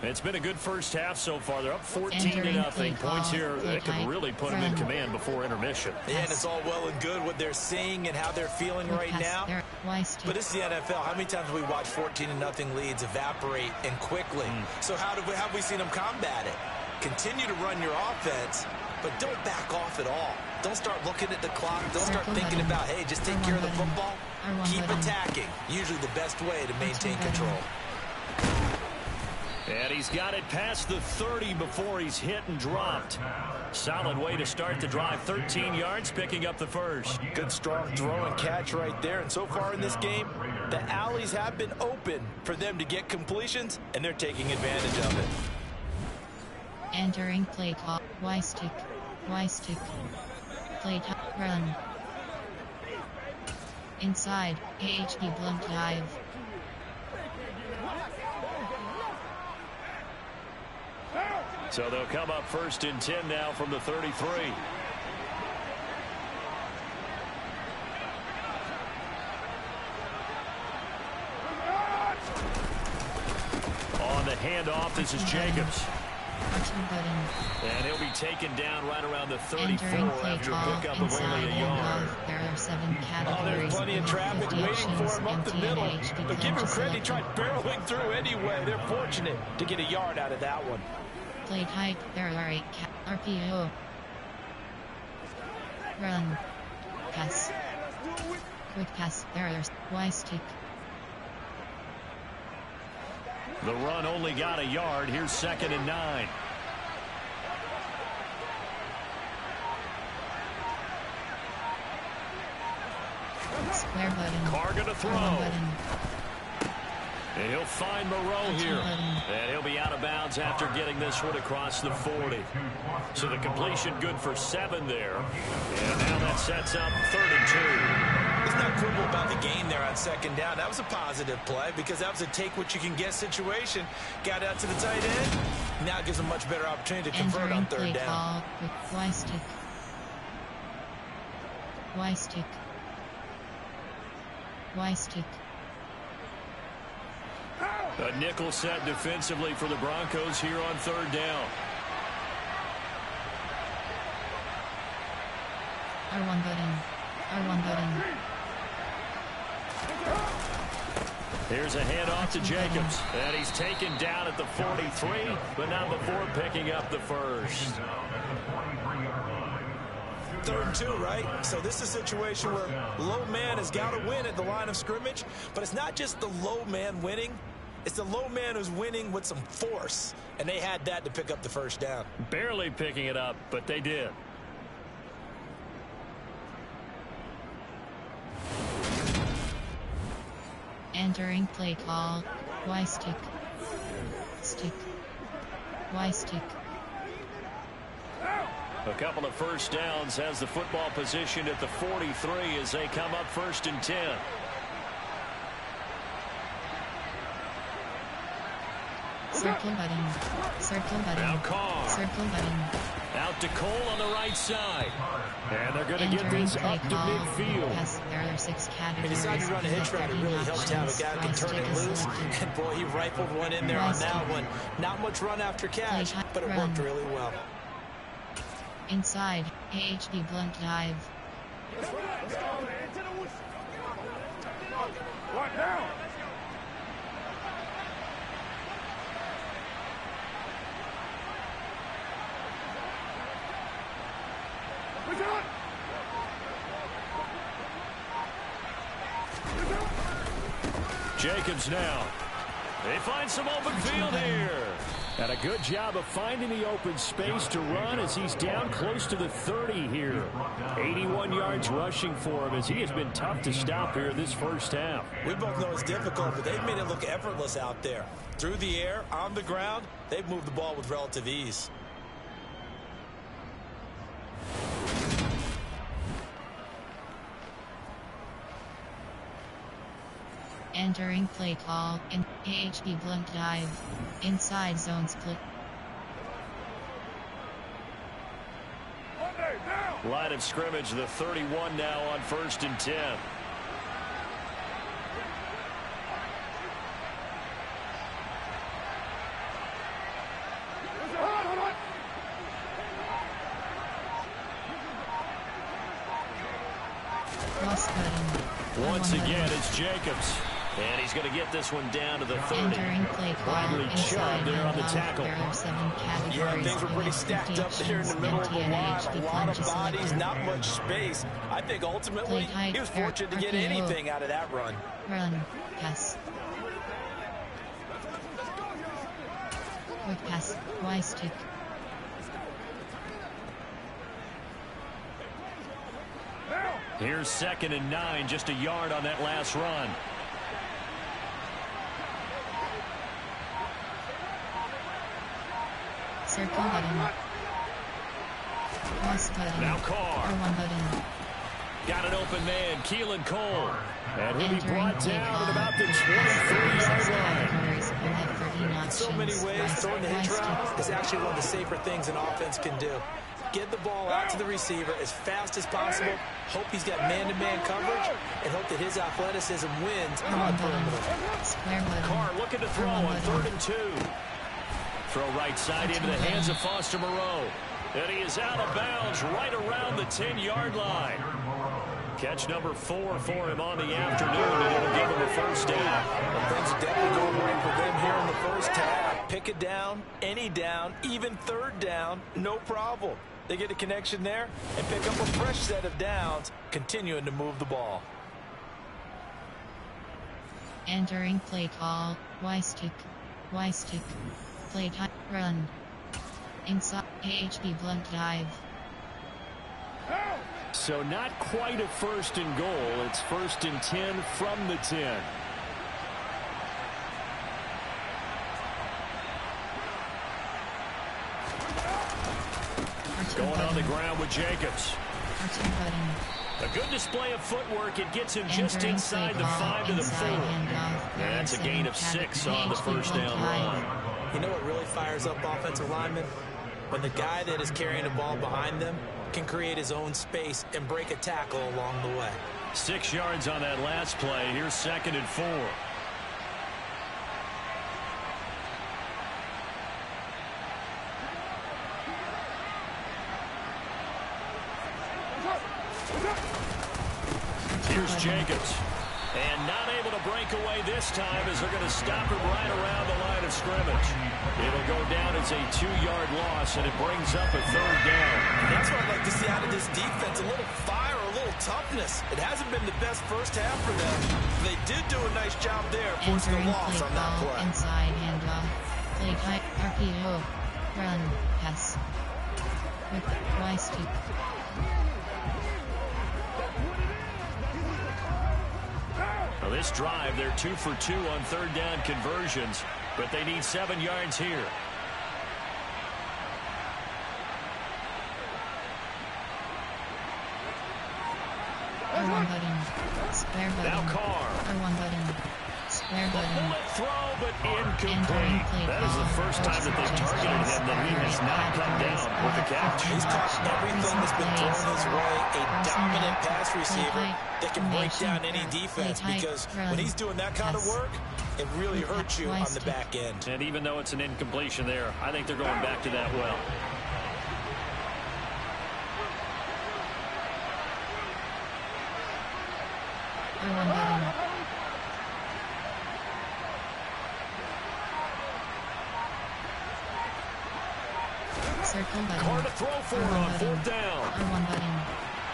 It's been a good first half so far. They're up 14-0. Points here that could really put them in command before intermission. Yeah, and it's all well and good what they're seeing and how they're feeling right now. But it's the NFL. How many times have we watched 14-0 leads evaporate and quickly? So how have we seen them combat it? Continue to run your offense, but don't back off at all. Don't start looking at the clock. Don't start thinking about, hey, just take care of the football. Keep attacking. Usually the best way to maintain control. And he's got it past the 30 before he's hit and dropped. Solid way to start the drive. 13 yards, picking up the first. Good, strong throw and catch right there. And so far in this game, the alleys have been open for them to get completions, and they're taking advantage of it. Entering play call. Y stick. Play run. Inside. AHD blunt dive. So they'll come up 1st and 10 now from the 33. On the handoff, this is Jacobs. And he'll be taken down right around the 34 after a pickup of only a yard. There are 7 categories. There's plenty of traffic waiting for him up the middle. But give him credit, he tried barreling through anyway. They're fortunate to get a yard out of that one. Play type. There are 8 RPO. Run. Pass. Quick pass. There are Y stick. The run only got a yard. Here's 2nd and 9. Square button. Carr gonna throw. Button. And he'll find Moreau here. And he'll be out of bounds after getting this one across the 40. So the completion good for 7 there. And now that sets up 3rd and 2. Let's not quibble about the gain there on 2nd down. That was a positive play because that was a take-what-you-can-get situation. Got out to the tight end. Now gives a much better opportunity to convert on 3rd down. Wystick. Wystick. Wystick. A nickel set defensively for the Broncos here on 3rd down. R1 button. R1 button. Here's a handoff to Jacobs. And he's taken down at the 43, but not before picking up the first. 3rd and 2, right? So this is a situation where low man has got to win at the line of scrimmage, but it's not just the low man winning. It's the low man who's winning with some force, and they had that to pick up the 1st down. Barely picking it up, but they did. Entering play call. Wystick. Stick. Wystick. A couple of 1st downs, has the football position at the 43 as they come up 1st and 10. Circle button. Circle button. Now Carr. Circle button. Out to Cole on the right side. And they're going to get Entering this play up to call. midfield. Pass. There are 6 categories. He decided to run a hitch route. It really helped to have a guy who can turn it loose. And boy, he rifled one in there on that one. Not much run after catch, but it worked really well. Inside. AHD blunt dive. Right now. Jacobs now. They find some open field here. And a good job of finding the open space to run as he's down close to the 30 here. 81 yards rushing for him as he has been tough to stop here in this 1st half. We both know it's difficult, but they've made it look effortless out there. Through the air, on the ground, they've moved the ball with relative ease. Entering play call. In AHB blunt dive. Inside zone split. Line of scrimmage, the 31 now on 1st and 10. Cross button. Once again, it's Jacobs. And he's going to get this one down to the 30. Entering play call. Widely Inside shoved there on the tackle. There are 7 categories. Yeah, things were pretty stacked up there in the middle of the line. A lot of bodies, not much space. I think ultimately he was fortunate to get anything out of that run. Run. Pass. Quick pass. Wystick. Here's 2nd and 9, just a yard on that last run. Circle button. Cross button. Now Carr. R1 button. Got an open man, Keelan Cole. And he'll be Entering brought play down call. at about the 23-yard line. In so many ways, throwing the hitch route is actually one of the safer things an offense can do. Get the ball out to the receiver as fast as possible. Hope he's got man-to-man coverage, and hope that his athleticism wins on the perimeter. Square button. Carr looking to throw on 3rd and 2. Throw right side into the hands of Foster Moreau. And he is out of bounds right around the 10-yard line. Catch number 4 for him on the afternoon, and it'll give him a 1st down. Well, things are definitely going right for them here in the 1st half. Pick a down, any down, even 3rd down, no problem. They get a connection there and pick up a fresh set of downs, continuing to move the ball. Entering play call. Wystick. Wystick. Play time. Run. Inside. AHB blunt dive. So not quite a 1st and goal. It's 1st and 10 from the 10. the ground with Jacobs. A good display of footwork. It gets him just inside the 5 to the 4. That's a gain of 6 on the first down run. You know what really fires up offensive linemen? When the guy that is carrying the ball behind them can create his own space and break a tackle along the way. 6 yards on that last play. Here's 2nd and 4. Here's Jacobs. And not able to break away this time as they're going to stop him right around the line of scrimmage. It'll go down as a 2-yard loss, and it brings up a 3rd down. That's what I'd like to see out of this defense, a little fire, a little toughness. It hasn't been the best first half for them. They did do a nice job there, forcing a loss on that play. Inside handoff. Play type RPO. Run. Pass. With twice to... Well, this drive, they're 2 for 2 on 3rd down conversions, but they need 7 yards here. R1 button. Square button. Now Carr. R1 button. Square button. Bullet throw, but incomplete. That is the first time that they've targeted him that he has not come down with a catch. He's caught everything that's been thrown his way. A dominant pass receiver that can break down any defense, because when he's doing that kind of work, it really hurts you on the back end. And even though it's an incompletion there, I think they're going back to that well. R1 button. Circle button. Carr to throw for it on 4th down. R1 button.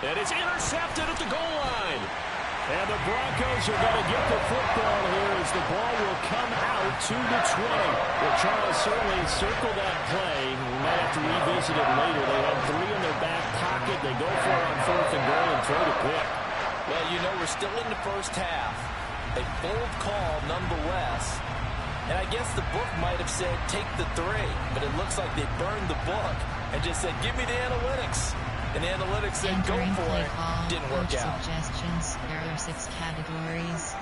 And it's intercepted at the goal line. And the Broncos are going to get the football here as the ball will come out to the 20. Well, Charles, certainly circle that play. We might have to revisit it later. They had 3 in their back pocket. They go for it on 4th and goal and throw the pick. Well, you know, we're still in the first half. A bold call nonetheless. And I guess the book might have said take the 3, but it looks like they burned the book and just said give me the analytics. And the analytics said go for it. Didn't work out. Suggestions. There are 6 categories.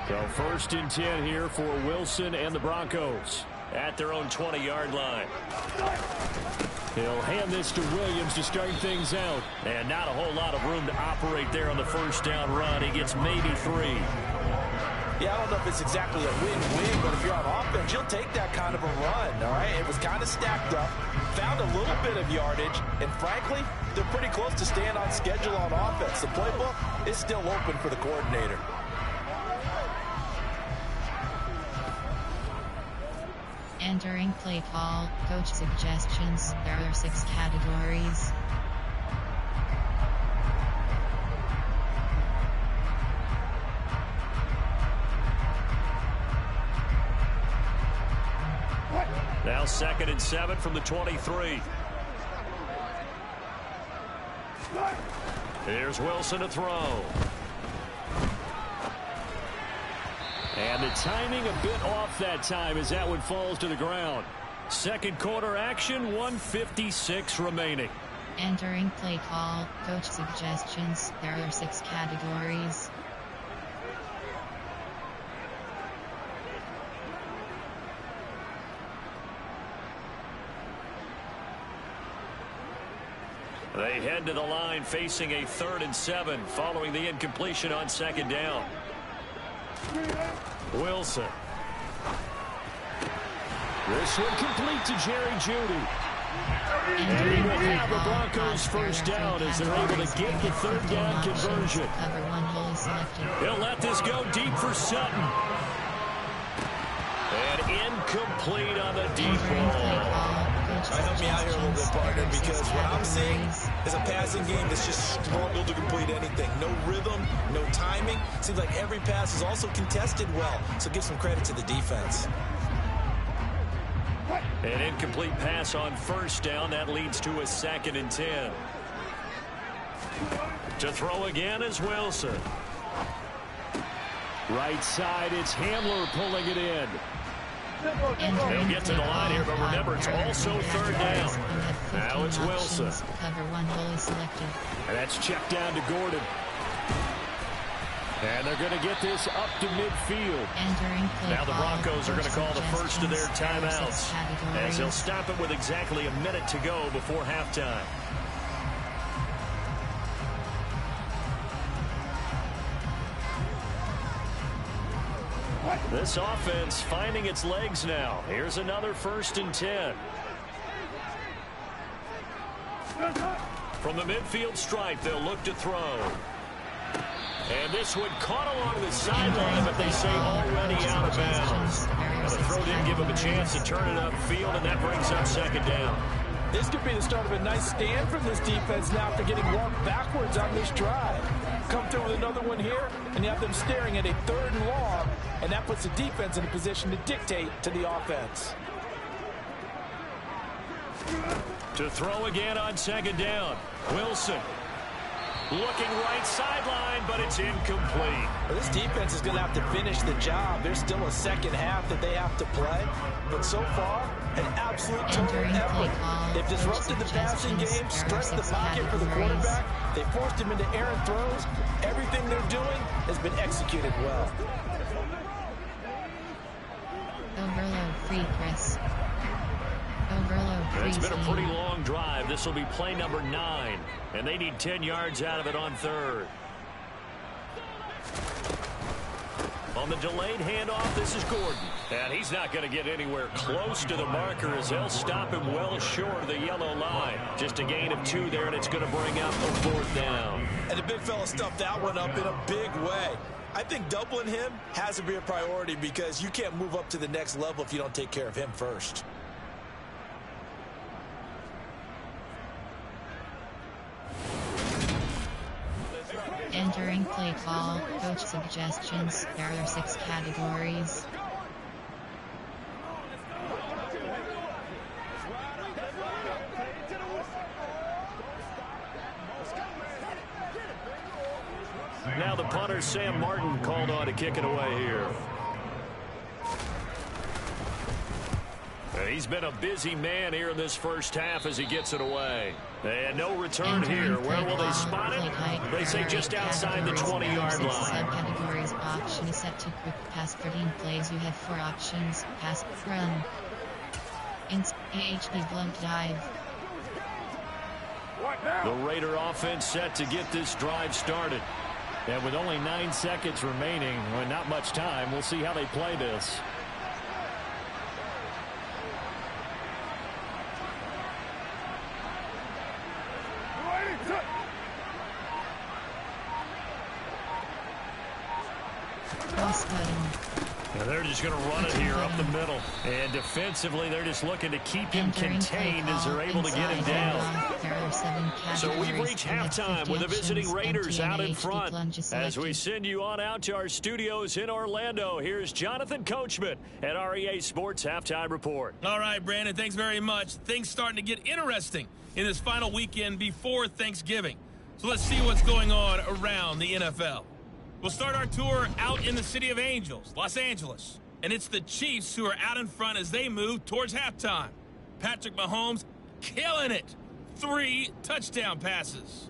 So 1st and 10 here for Wilson and the Broncos at their own 20-yard line. He'll hand this to Williams to start things out. And not a whole lot of room to operate there on the first down run. He gets maybe 3. Yeah, I don't know if it's exactly a win-win, but if you're on offense, you'll take that kind of a run, all right? It was kind of stacked up, found a little bit of yardage, and frankly, they're pretty close to staying on schedule on offense. The playbook is still open for the coordinator. Entering play call, coach suggestions. There are 6 categories. Now 2nd and 7 from the 23. Here's Wilson to throw. And the timing a bit off that time as that one falls to the ground. 2nd quarter action, 1:56 remaining. Entering play call, coach suggestions. There are 6 categories. They head to the line facing a 3rd and 7 following the incompletion on 2nd down. Wilson. This one complete to Jerry Jeudy. And he will have the Broncos first down as they're able to get the 3rd down conversion. He'll let this go deep for Sutton. And incomplete on the deep ball. Help me out here a little bit, partner, because what I'm seeing is a passing game that's just struggled to complete anything. No rhythm, no timing. Seems like every pass is also contested well, so give some credit to the defense. An incomplete pass on 1st down. That leads to a 2nd and 10. To throw again is Wilson. Right side, it's Hamler pulling it in. They'll get to the line here, but remember, it's also third down. Now it's Wilson. Cover one goal is selected. And that's checked down to Gordon. And they're going to get this up to midfield. Now the Broncos are going to call the first of their timeouts, as they'll stop it with exactly a minute to go before halftime. This offense finding its legs now. Here's another 1st and 10. From the midfield stripe, they'll look to throw. And this one caught along the sideline, but they say already out of bounds. Now the throw didn't give him a chance to turn it upfield, and that brings up 2nd down. This could be the start of a nice stand from this defense now after getting walked backwards on this drive. Come through with another one here, and you have them staring at a 3rd and long, and that puts the defense in a position to dictate to the offense. To throw again on 2nd down. Wilson looking right sideline, but it's incomplete. Well, this defense is going to have to finish the job. There's still a second half that they have to play. But so far, an absolute total effort. They've disrupted the passing game, stressed the pocket for the quarterback. They forced him into errant throws. Everything they're doing has been executed well. Overload free press. Overload free. It's been a pretty long drive. This will be play number 9, and they need 10 yards out of it on 3rd. On the delayed handoff, this is Gordon. And he's not going to get anywhere close to the marker as they'll stop him well short of the yellow line. Just a gain of 2 there, and it's going to bring up a 4th down. And the big fella stuffed that one up in a big way. I think doubling him has to be a priority because you can't move up to the next level if you don't take care of him first. Entering play call, coach suggestions. There are 6 categories. Now the punter, Sam Martin, called on to kick it away here. He's been a busy man here in this first half as he gets it away. And no return here. Where will they spot it? They say just outside the 20-yard line. Subcategories. Option is set to quick pass. 13 plays. You have 4 options. Pass, run, AHP, blunt dive. The Raider offense set to get this drive started. And with only 9 seconds remaining, well, not much time, we'll see how they play this. And they're just going to run it here up the middle. And defensively, they're just looking to keep him contained as they're able to get him down. So we've reached halftime with the visiting Raiders out in front. As we send you on out to our studios in Orlando, here's Jonathan Coachman at REA Sports Halftime Report. All right, Brandon, thanks very much. Things starting to get interesting in this final weekend before Thanksgiving. So let's see what's going on around the NFL. We'll start our tour out in the city of Angels, Los Angeles. And it's the Chiefs who are out in front as they move towards halftime. Patrick Mahomes killing it. 3 touchdown passes.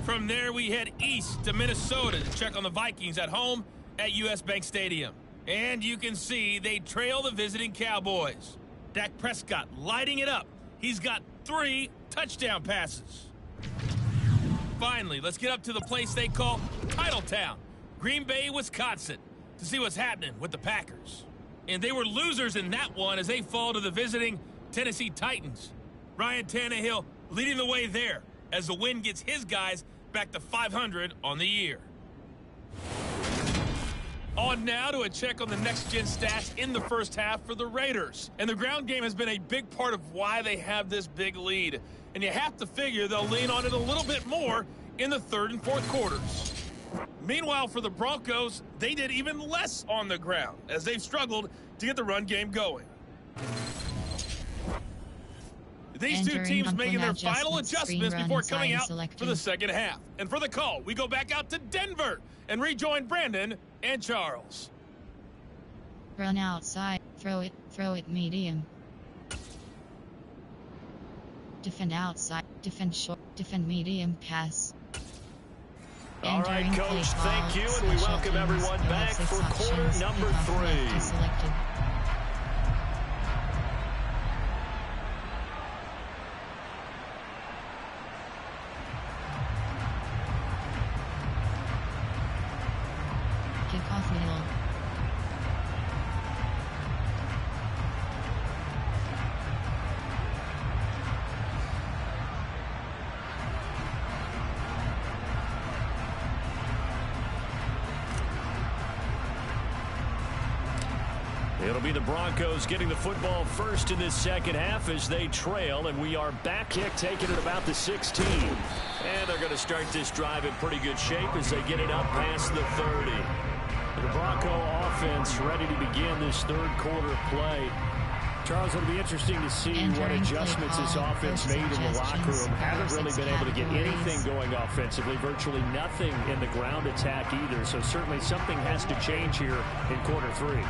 From there, we head east to Minnesota to check on the Vikings at home at US Bank Stadium. And you can see they trail the visiting Cowboys. Dak Prescott lighting it up. He's got 3 touchdown passes. Finally, let's get up to the place they call Titletown, Green Bay, Wisconsin, to see what's happening with the Packers. And they were losers in that one as they fall to the visiting Tennessee Titans. Ryan Tannehill leading the way there as the win gets his guys back to 500 on the year. On now to a check on the next-gen stats in the first half for the Raiders. And the ground game has been a big part of why they have this big lead. And you have to figure they'll lean on it a little bit more in the 3rd and 4th quarters. Meanwhile, for the Broncos, they did even less on the ground as they've struggled to get the run game going. These two teams making their final adjustments before coming out for the second half. And for the call, we go back out to Denver and rejoin Brandon and Charles. Run outside. Throw it medium. Defend outside. Defend short. Defend medium pass. All right, Coach, thank you, and we welcome everyone back for quarter number 3. Selected. Kickoff middle. It'll be the Broncos getting the football first in this second half as they trail, and we are back kick taking it about the 16. And they're going to start this drive in pretty good shape as they get it up past the 30. The Bronco offense ready to begin this third quarter play. Charles, it'll be interesting to see what adjustments this offense made in the locker room. Haven't really been able to get anything going offensively, virtually nothing in the ground attack either. So certainly something has to change here in quarter 3.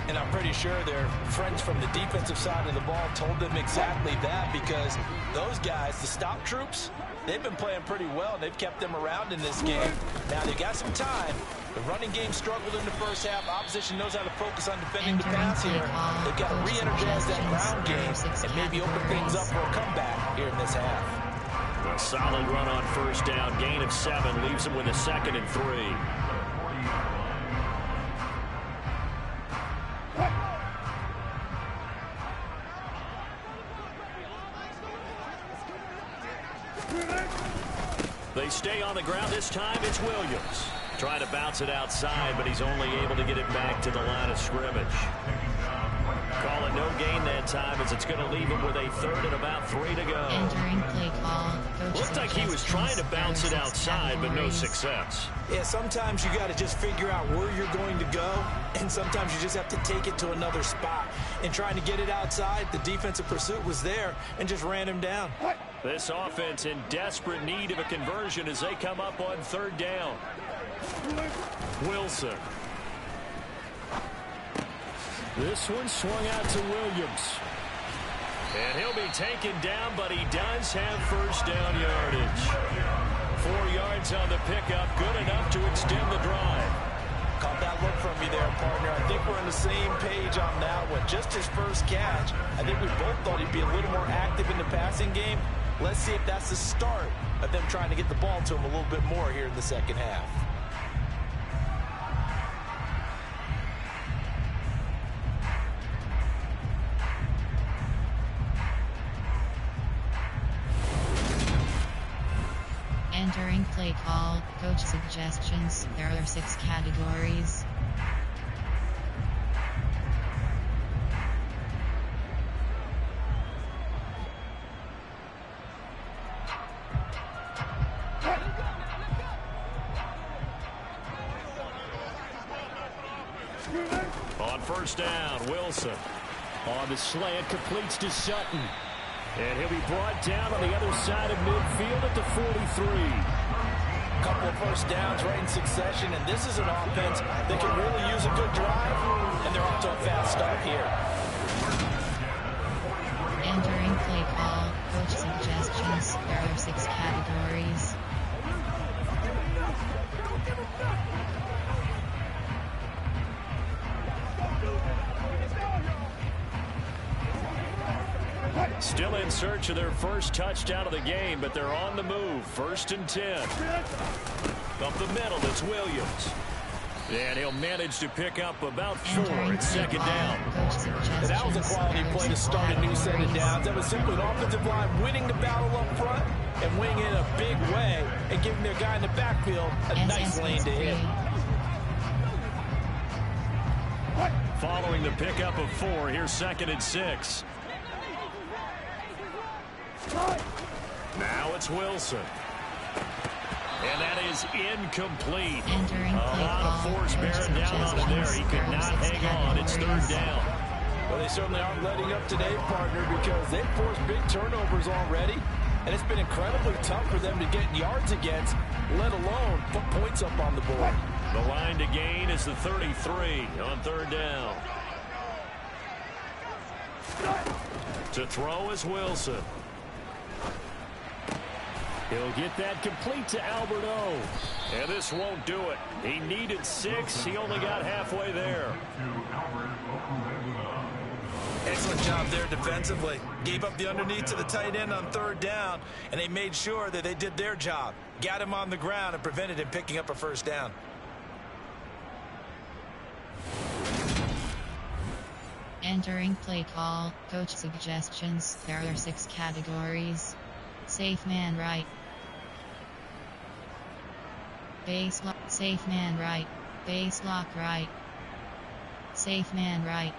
And I'm pretty sure their friends from the defensive side of the ball told them exactly that, because those guys, the stop troops, they've been playing pretty well, and they've kept them around in this game. Now, they've got some time. The running game struggled in the first half. Opposition knows how to focus on defending the pass here. They've got to re-energize that ground game and maybe open things up for a comeback here in this half. A solid run on first down. Gain of 7 leaves them with a 2nd and 3. They stay on the ground. This time it's Williams. Trying to bounce it outside, but he's only able to get it back to the line of scrimmage. Call it no gain that time, as it's going to leave him with a 3rd and about 3 to go. Entering play call. Looked like he was trying to bounce it outside, but no success. Yeah, sometimes you got to just figure out where you're going to go, and sometimes you just have to take it to another spot. And trying to get it outside, the defensive pursuit was there and just ran him down. This offense in desperate need of a conversion as they come up on 3rd down. Wilson. This one swung out to Williams. And he'll be taken down, but he does have first down yardage. 4 yards on the pickup, good enough to extend the drive. Caught that look from you there, partner. I think we're on the same page on that one. Just his first catch. I think we both thought he'd be a little more active in the passing game. Let's see if that's the start of them trying to get the ball to him a little bit more here in the second half. Entering play call. Coach suggestions. There are 6 categories. On first down, Wilson. On the slant, completes to Sutton. And he'll be brought down on the other side of midfield at the 43. A couple of first downs right in succession, and this is an offense that can really use a good drive, and they're off to a fast start here. Entering play call. Coach suggestions. There are 6 categories. Still in search of their first touchdown of the game, but they're on the move. 1st and 10. Up the middle, it's Williams. And he'll manage to pick up about 4. It's 2nd down. And that was a quality play to start a new set of downs. That was simply an offensive line winning the battle up front and winning in a big way and giving their guy in the backfield a nice lane to hit. Following the pickup of 4, here's 2nd and 6. Now it's Wilson. And that is incomplete. A lot of force bearing down on him there. He could not hang on. It's 3rd down. Well, they certainly aren't letting up today, partner, because they've forced big turnovers already, and it's been incredibly tough for them to get yards against, let alone put points up on the board. The line to gain is the 33 on third down. To throw is Wilson. He'll get that complete to Alberto. And this won't do it. He needed 6. He only got halfway there. Excellent job there defensively. Gave up the underneath to the tight end on third down, and they made sure that they did their job. Got him on the ground and prevented him picking up a first down. Entering play call, coach suggestions. There are 6 categories. Safe man right. Base lock, safe man right. Base lock right. Safe man right.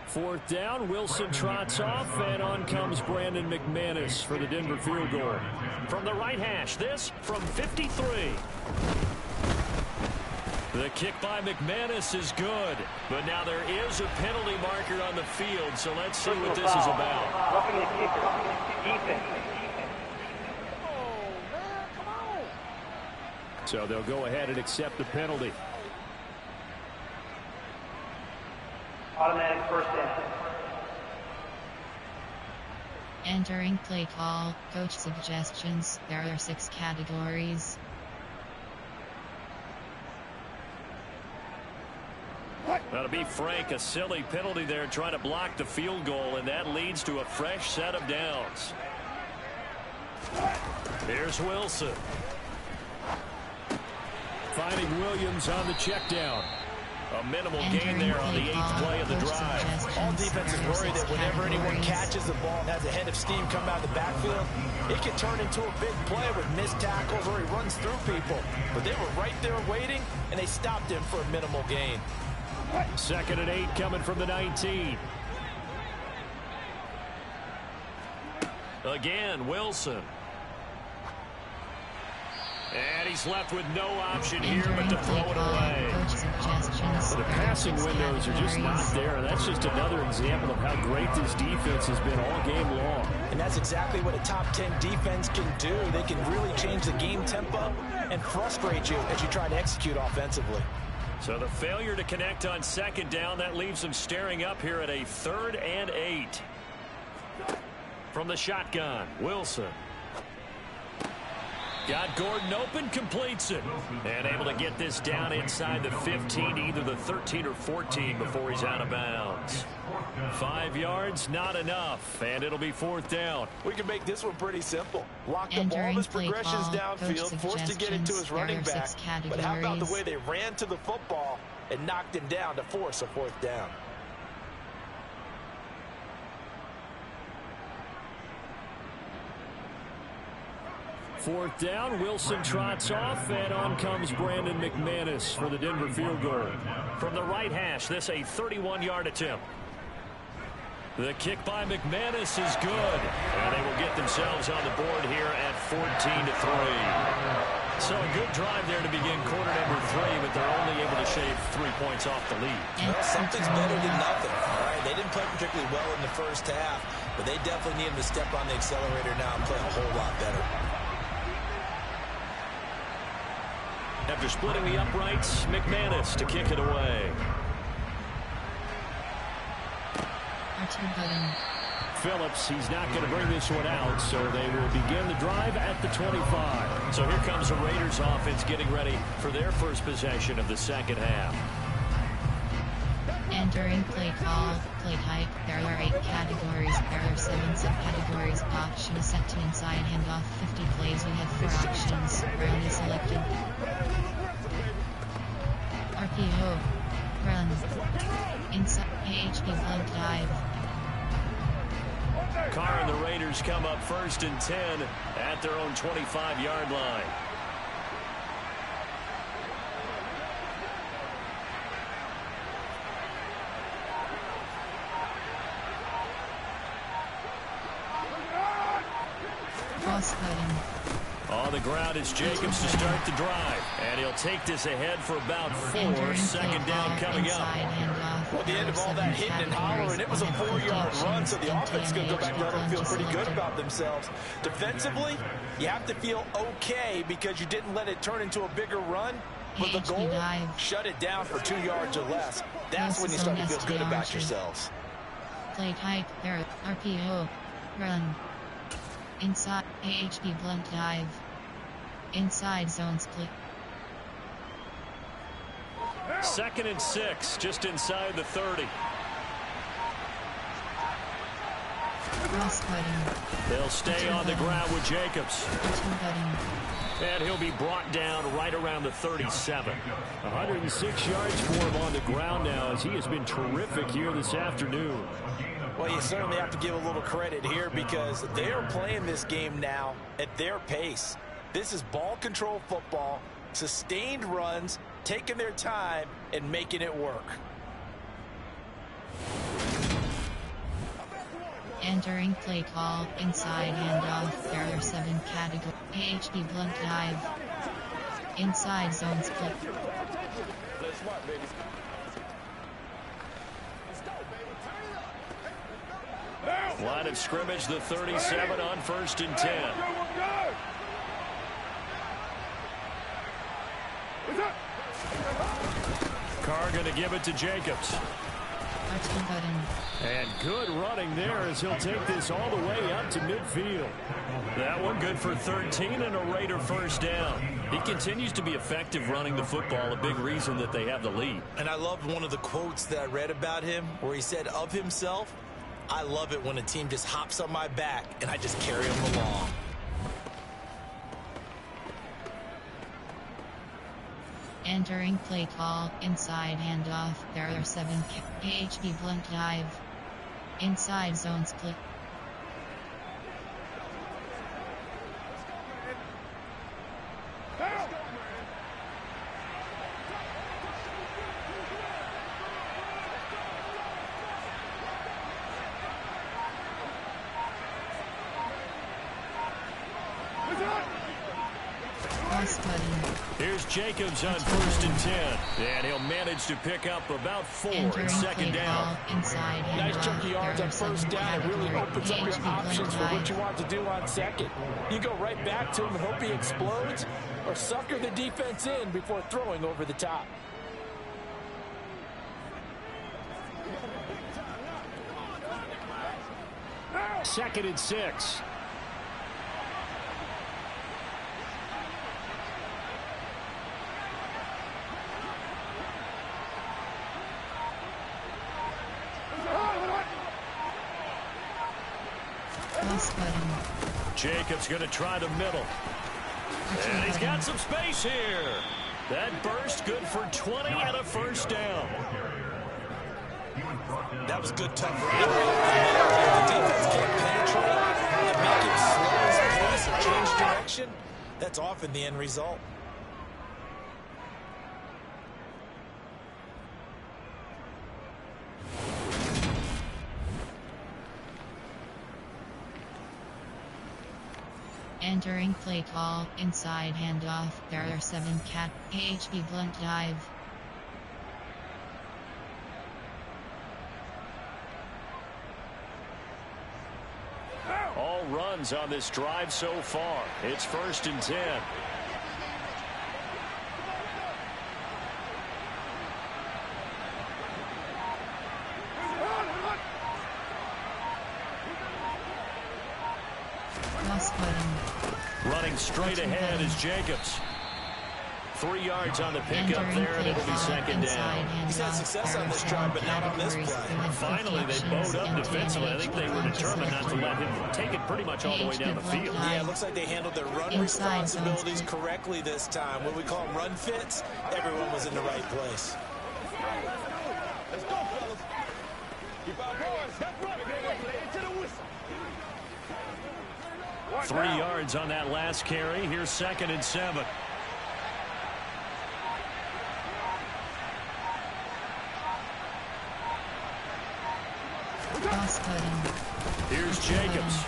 Fourth down, Wilson trots off, and on comes Brandon McManus for the Denver field goal. From the right hash, this from 53. The kick by McManus is good, but now there is a penalty marker on the field, so let's see what this is about. Roughing the kicker, defense. So they'll go ahead and accept the penalty. Automatic first down. Entering play call, coach suggestions. There are 6 categories. Now, to be frank, a silly penalty there trying to block the field goal, and that leads to a fresh set of downs. Here's Wilson. Finding Williams on the check down. A minimal gain there on the 8th play of the drive. All defenses worry that whenever anyone catches the ball and has a head of steam come out of the backfield, it can turn into a big play with missed tackles or he runs through people. But they were right there waiting, and they stopped him for a minimal gain. 2nd and 8 coming from the 19. Again, Wilson. And he's left with no option here but to throw it away. The passing windows are just not there, and that's just another example of how great this defense has been all game long. And that's exactly what a top 10 defense can do. They can really change the game tempo and frustrate you as you try to execute offensively. So the failure to connect on 2nd down, that leaves them staring up here at a 3rd and 8. From the shotgun, Wilson. Got Gordon open, completes it. And able to get this down inside the 15, either the 13 or 14 before he's out of bounds. 5 yards, not enough, and it'll be 4th down. We can make this one pretty simple. Locked up all of his progressions downfield, forced to get into his running back. But how about the way they ran to the football and knocked him down to force a 4th down? Fourth down, Wilson trots off, and on comes Brandon McManus for the Denver field goal. From the right hash, this a 31-yard attempt. The kick by McManus is good, and they will get themselves on the board here at 14-3. So a good drive there to begin quarter number 3, but they're only able to shave 3 points off the lead. Well, something's better than nothing. All right, they didn't play particularly well in the first half, but they definitely need him to step on the accelerator now and play a whole lot better. After splitting the uprights, McManus to kick it away. Phillips, he's not going to bring this one out, so they will begin the drive at the 25. So here comes the Raiders offense getting ready for their first possession of the 2nd half. Entering play call, play type. There are 8 categories. There are 7 subcategories. Option set to inside handoff. 50 plays. We have 4 options. Round is selected. RPO. Run. Inside. AHP blank dive. Carr and the Raiders come up 1st and 10 at their own 25-yard line. On the ground is Jacobs to start the drive. And he'll take this ahead for about 4. 2nd down coming up. Well, the end of all that hitting and hollering, it was a 4-yard run, so the offense is going to go back there and feel pretty good about themselves. Defensively, you have to feel okay because you didn't let it turn into a bigger run. But the goal, shut it down for 2 yards or less. That's when you start to feel good about yourselves. Play type, there, RPO, run. Inside, AHP blunt dive. Inside zone split. 2nd and 6, just inside the 30. Cross cutting. They'll stay on the ground with Jacobs. And he'll be brought down right around the 37. 106 yards for him on the ground now as he has been terrific here this afternoon. Well, you certainly have to give a little credit here because they are playing this game now at their pace. This is ball control football, sustained runs, taking their time and making it work. Entering play call, inside handoff, there are 7 category, AHP blunt dive, inside zone split. Line of scrimmage, the 37 on 1st and 10. Carr going to give it to Jacobs. And good running there as he'll take this all the way up to midfield. That one good for 13 and a Raider first down. He continues to be effective running the football, a big reason that they have the lead. And I loved one of the quotes that I read about him where he said of himself, "I love it when a team just hops on my back and I just carry them along." Entering play call, inside handoff, there are 7 AHP blunt dive, inside zone split. Here's Jacobs on 1st and 10. And he'll manage to pick up about 4 in 2nd down. Nice chunky yards on 1st down. It really opens up your options for what you want to do on 2nd. You go right back to him and hope he explodes, or sucker the defense in before throwing over the top. Second and 6. Jacobs going to try the middle. And he's got some space here. That burst good for 20 and a first down. That was good tough running. The defense can't penetrate and make it slow his pace or change direction. That's often the end result. Entering play call, inside handoff, there are 7 AHP blunt dive. All runs on this drive so far. It's 1st and 10. Running straight ahead is Jacobs. 3 yards on the pickup there, and it'll be 2nd down. He's had success on this drive, but not on this play. Finally, they bowed up defensively. I think they were determined not to let him take it pretty much all the way down the field. Yeah, it looks like they handled their run responsibilities correctly this time. What we call run fits, everyone was in the right place. Let's go, fellas. Keep our boys. That's right. Into the whistle. 3 yards on that last carry. Here's 2nd and 7. Here's Jacobs.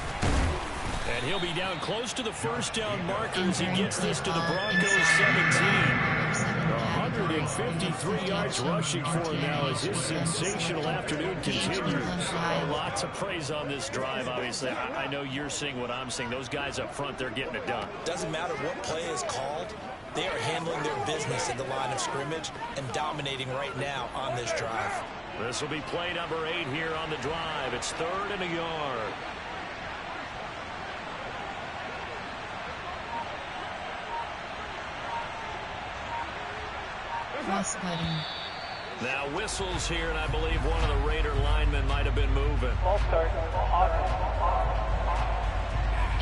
And he'll be down close to the first down marker as he gets this to the Broncos 17. 153 yards rushing for him now as his sensational afternoon continues. Lots of praise on this drive, obviously. I know you're seeing what I'm seeing. Those guys up front, they're getting it done. Doesn't matter what play is called. They are handling their business in the line of scrimmage and dominating right now on this drive. This will be play number 8 here on the drive. It's 3rd and a yard. Now whistles here, and I believe one of the Raider linemen might have been moving.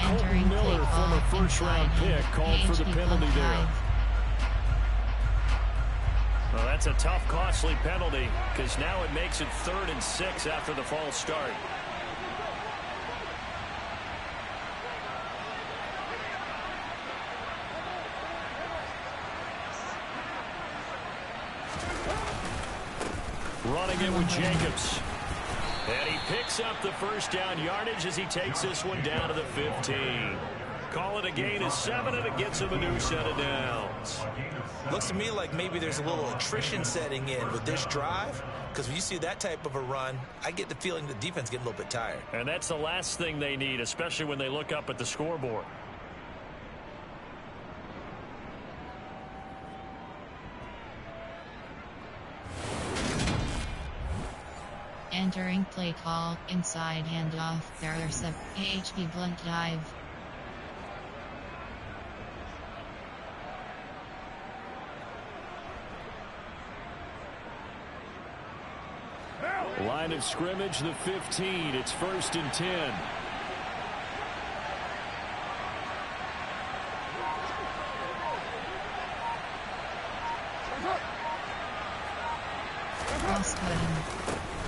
Entering Miller, former first-round pick, called for the penalty there. Well, that's a tough, costly penalty because now it makes it 3rd and 6 after the false start. Running it with Jacobs. And he picks up the first down yardage as he takes this one down to the 15. Call it a gain of 7, and it gets him a new set of downs. Looks to me like maybe there's a little attrition setting in with this drive, because when you see that type of a run, I get the feeling the defense getting a little bit tired. And that's the last thing they need, especially when they look up at the scoreboard. Entering play call, inside handoff, there are 7 AHP blunt dive. Line of scrimmage, the 15. It's 1st and 10.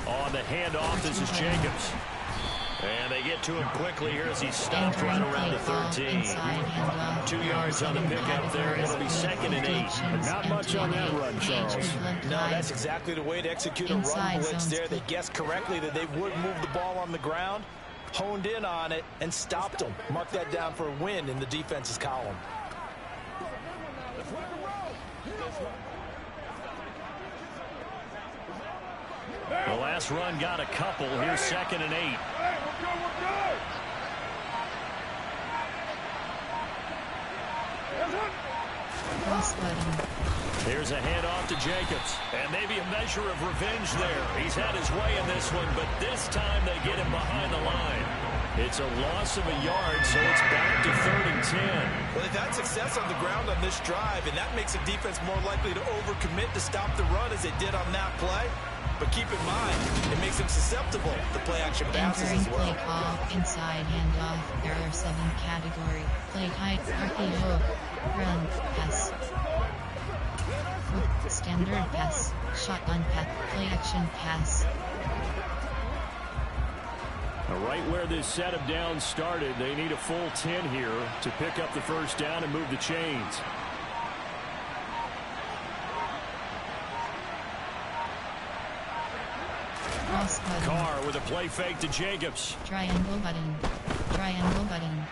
On the handoff, this is Jacobs. And they get to him quickly here as he stopped right around the 13. 2 yards on the pickup there. It'll be 2nd and 8. Not much on that run, Charles. No, that's exactly the way to execute a run blitz there. They guessed correctly that they would move the ball on the ground, honed in on it, and stopped them. Mark that down for a win in the defense's column. The last run got a couple. Here's 2nd and 8. Here's a handoff to Jacobs. And maybe a measure of revenge there. He's had his way in this one, but this time they get him behind the line. It's a loss of a yard, so it's back to 3rd and 10. Well, they've had success on the ground on this drive, and that makes the defense more likely to overcommit to stop the run as they did on that play. But keep in mind, it makes them susceptible to play-action passes as well. Play call, inside handoff, there are 7 category. Play height, RPO, run, pass. Standard pass, shotgun pass, play-action pass. Right where this set of downs started, they need a full 10 here to pick up the first down and move the chains. Carr with a play fake to Jacobs. Triangle button. Triangle button.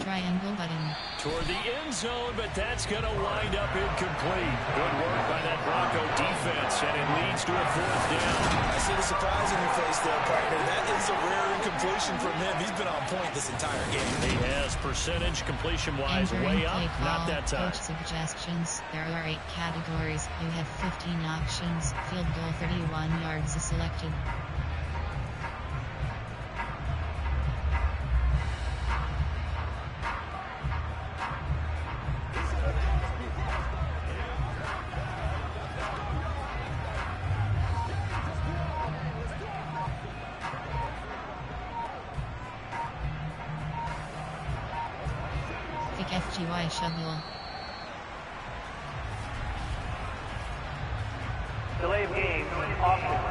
Triangle button. Toward the end zone, but that's going to wind up incomplete. Good work by that Bronco defense, and it leads to a 4th down. I see the surprise in your face there, partner. That is a rare incompletion from him. He's been on point this entire game. He has percentage completion-wise way up. Not that time. Coach suggestions. There are 8 categories. You have 15 options. Field goal 31 yards is selected. FGY Shuttle. Delay of game, offense.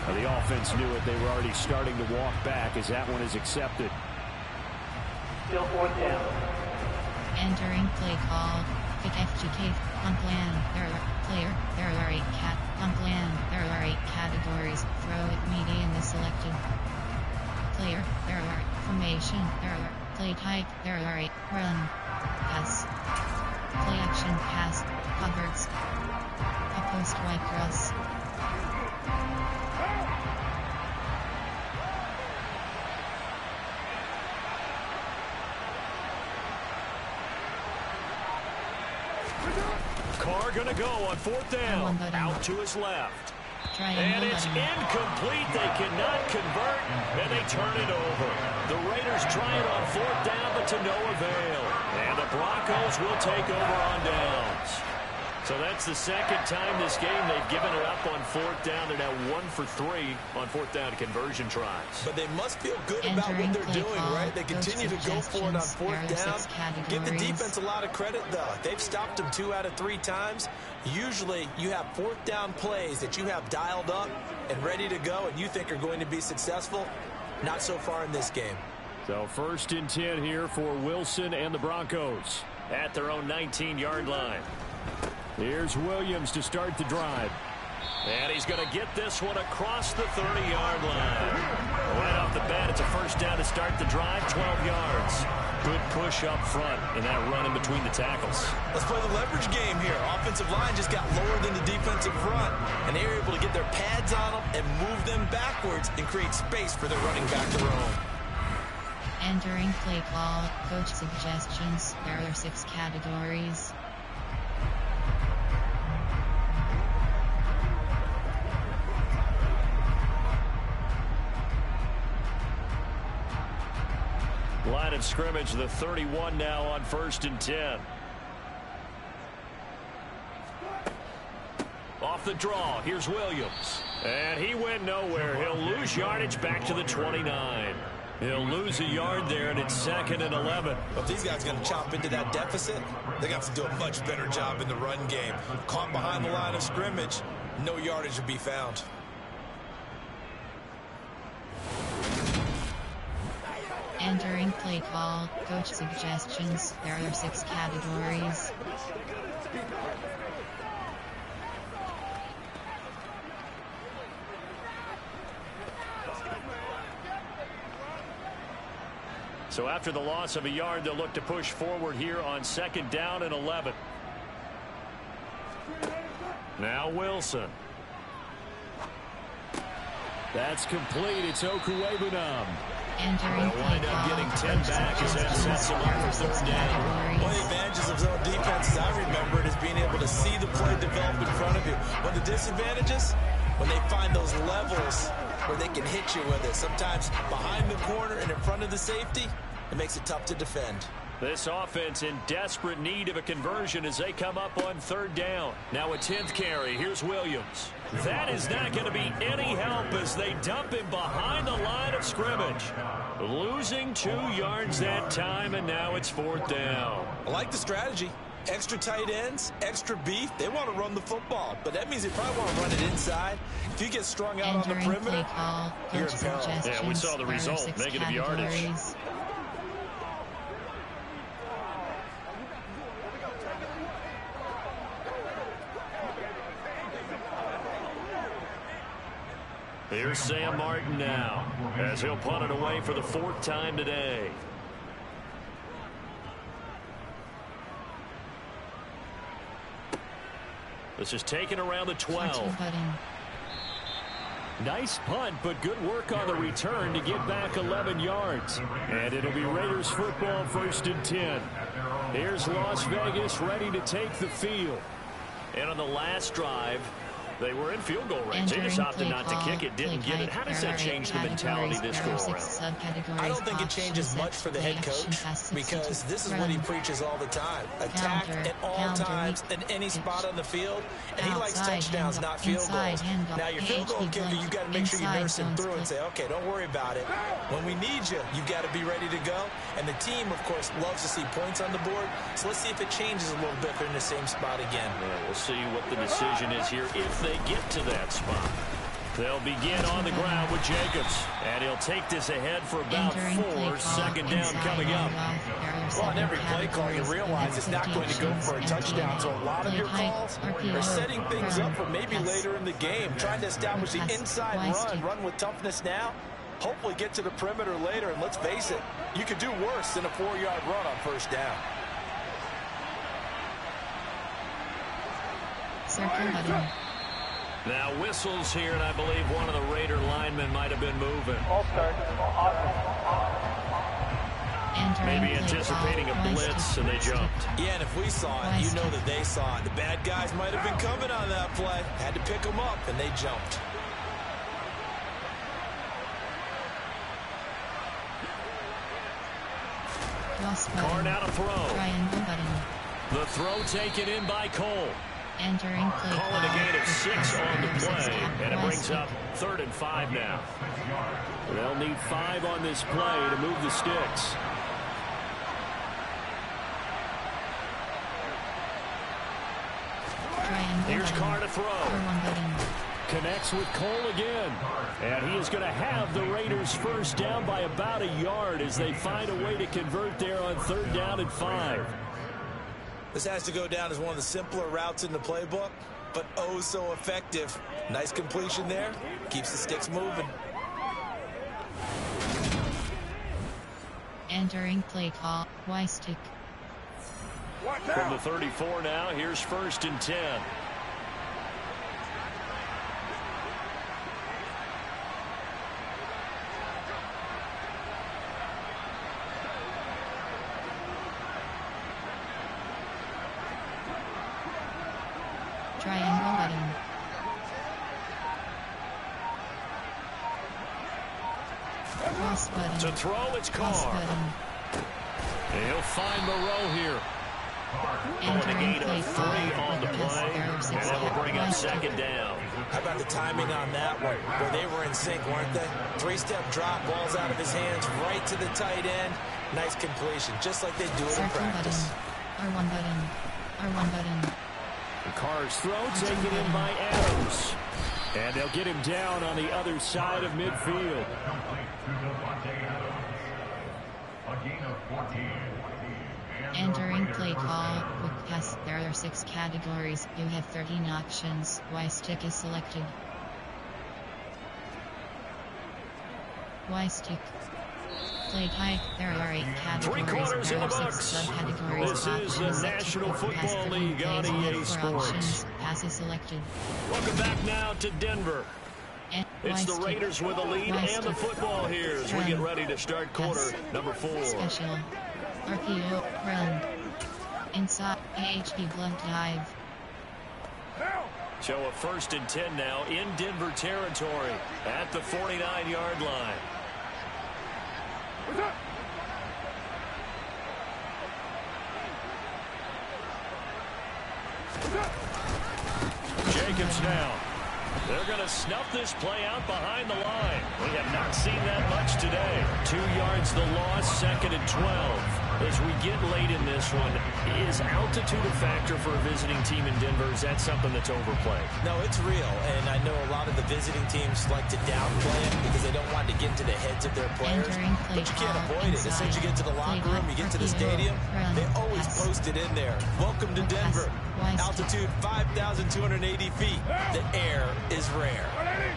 The offense knew it. They were already starting to walk back as that one is accepted. Still 4th down. Entering play call. Pick FGK. On plan. There are 8 categories. Throw it median is selected. Player, there are formation, there are Play type, there are 8. Run. Pass. Play action, pass. Coverts. A post wide cross. Carr gonna go on 4th down. Out to his left. And it's incomplete. They cannot convert, and they turn it over. The Raiders try it on 4th down, but to no avail. And the Broncos will take over on downs. So that's the second time this game they've given it up on 4th down. They're now 1 for 3 on 4th down conversion tries. But they must feel good about what they're doing, right? They continue to go for it on 4th down. Give the defense a lot of credit, though. They've stopped them 2 out of 3 times. Usually, you have 4th down plays that you have dialed up and ready to go and you think are going to be successful. Not so far in this game. So 1st and 10 here for Wilson and the Broncos at their own 19-yard line. Here's Williams to start the drive. And he's going to get this one across the 30-yard line. Right off the bat, it's a 1st down to start the drive, 12 yards. Good push up front in that run in between the tackles. Let's play the leverage game here. Offensive line just got lower than the defensive front, and they were able to get their pads on them and move them backwards and create space for their running back to roam. Entering play call, coach suggestions. There are 6 categories. Line of scrimmage, the 31 now on 1st and 10. Off the draw, here's Williams. And he went nowhere. He'll lose yardage back to the 29. He'll lose a yard there, and it's 2nd and 11. But if these guys are going to chop into that deficit, they're going to have to do a much better job in the run game. Caught behind the line of scrimmage, no yardage to be found. Entering play call, coach suggestions. There are 6 categories. So after the loss of a yard, they'll look to push forward here on 2nd down and 11. Now Wilson. That's complete. It's Okuwebunam. Entering They'll wind up getting 10 back as that sets them up for 3rd down. One of the advantages of zone defense, as I remember it, is being able to see the play develop in front of you. One of the disadvantages, when they find those levels where they can hit you with it. Sometimes behind the corner and in front of the safety, it makes it tough to defend. This offense in desperate need of a conversion as they come up on 3rd down. Now a 10th carry. Here's Williams. That is not going to be any help as they dump him behind the line of scrimmage. Losing 2 yards that time, and now it's 4th down. I like the strategy. Extra tight ends, extra beef. They want to run the football, but that means they probably want to run it inside. If you get strung out on the perimeter, you're in peril. Yeah, we saw the result. Negative yardage. Here's Sam Martin now, as he'll punt it away for the 4th time today. This is taken around the 12. Nice punt, but good work on the return to get back 11 yards. And it'll be Raiders football 1st and 10. Here's Las Vegas ready to take the field. And on the last drive, they were in field goal range. They just opted not to kick it, didn't get it. How does that change the mentality this go around? I don't think it changes much for the head coach because this is what he preaches all the time. Attack at all times in any spot on the field. And he likes touchdowns, not field goals. Now, your field goal kicker, you've got to make sure you nurse him through and say, okay, don't worry about it. When we need you, you've got to be ready to go. And the team, of course, loves to see points on the board. So let's see if it changes a little bit if they're in the same spot again. Yeah, we'll see what the decision is here if they get to that spot. They'll begin on the ground with Jacobs, and he'll take this ahead for about 4. 2nd down coming up. Well, on every play call, you realize it's not going to go for a touchdown, so a lot of your calls are setting things up for maybe later in the game, trying to establish the inside run with toughness now. hopefully get to the perimeter later, and let's face it, you could do worse than a 4-yard run on first down. Circle button. Now whistles here, and I believe one of the Raider linemen might have been moving. All start. Maybe anticipating a blitz, and they jumped. Yeah, and if we saw it, you know that they saw it. The bad guys might have been coming on that play. Had to pick them up, and they jumped. Carr now to throw. Triangle button. The throw taken in by Cole. Entering play. Calling a gain of 6 on the play, and it brings up 3rd and 5 now. They'll need 5 on this play to move the sticks. Here's Carr to throw. Connects with Cole again. And he is going to have the Raiders first down by about a yard as they find a way to convert there on 3rd down and 5. This has to go down as one of the simpler routes in the playbook, but oh so effective. Nice completion there. Keeps the sticks moving. Entering play call. Y stick. From the 34 now, here's 1st and 10. Triangle button. Cross button. To throw, it's Cross Carr. button. He'll find Moreau here. Calling a gain of 3 on the play, and that will bring up 2nd down. How about the timing on that one, where they were in sync, weren't they? 3-step drop, balls out of his hands, right to the tight end. Nice completion, just like they do it in practice. Button. R1 button. R1 button. Carr's throw taken in by Adams. And they'll get him down on the other side of midfield. Entering play call. Quick pass. There are 6 categories. You have 13 options. Y stick is selected. Y stick. Played high. There are 8 categories. 3/4 in the There are 6 books. subcategories. This is the National Football League on EA Sports. Passes selected. Welcome back now to Denver. And It's the Raiders with a lead and the football here as we get ready to start quarter number 4. Special. RPO. Run. Inside. AHP blunt dive. So a 1st and 10 now in Denver territory at the 49-yard line. Jacobs now. They're going to snuff this play out behind the line. We have not seen that much today. 2 yards the loss, 2nd and 12. As we get late in this one, is altitude a factor for a visiting team in Denver? Is that something that's overplayed? No, it's real, and I know a lot of the visiting teams like to downplay it because they don't want to get into the heads of their players, but you can't avoid it. As soon as you get to the locker room, you get to the stadium, they always post it in there. Welcome to Denver. Altitude 5,280 feet. The air is rare.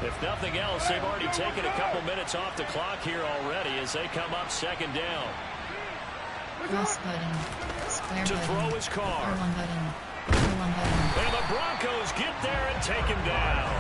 If nothing else, they've already taken a couple minutes off the clock here already as they come up 2nd down. Cross button. Square to button. throw his car. R1 button. R1 button. And the Broncos get there and take him down.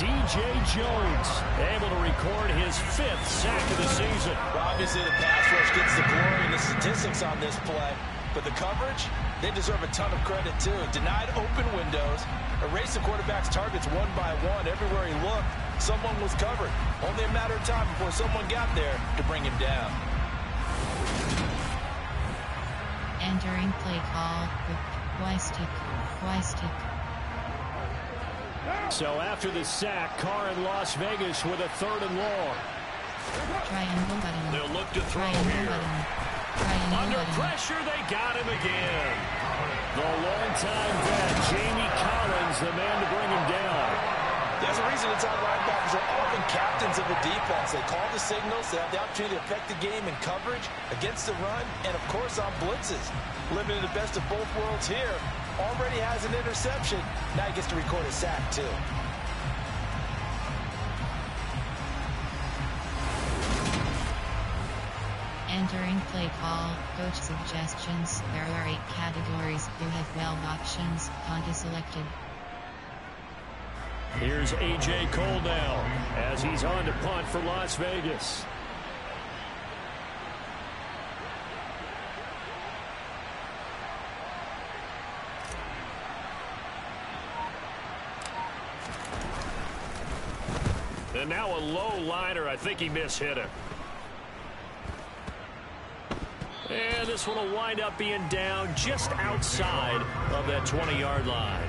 DJ Jones able to record his 5th sack of the season. Well, obviously the pass rush gets the glory and the statistics on this play, but the coverage, they deserve a ton of credit too. Denied open windows, erased the quarterback's targets one by one. Everywhere he looked, someone was covered. Only a matter of time before someone got there to bring him down. Entering play call. Y stick. Y stick. So after the sack, Carr in Las Vegas with a 3rd and long. Triangle button. They'll look to throw Triangle here. button. Triangle Under button. pressure, they got him again. The longtime vet, Jamie Collins, the man to bring him down. There's a reason inside linebackers are often captains of the defense. They call the signals. They have the opportunity to affect the game in coverage, against the run, and, of course, on blitzes. Living in the best of both worlds here. Already has an interception. Now he gets to record a sack, too. Entering play call, coach suggestions. There are 8 categories. You have 12 options. Punt is selected. Here's A.J. Cole now as he's on to punt for Las Vegas. And now a low liner. I think he mishit it. And this one will wind up being down just outside of that 20-yard line.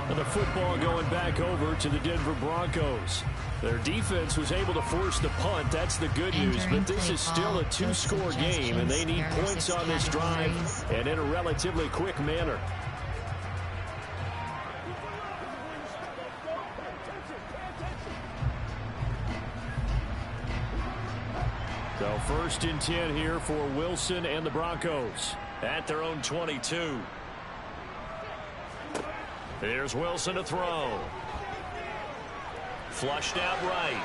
And the football going back over to the Denver Broncos. Their defense was able to force the punt. That's the good news. But this is still a 2-score game, and they need points on this drive and in a relatively quick manner. So 1st and 10 here for Wilson and the Broncos at their own 22. Here's Wilson to throw. Flushed out right.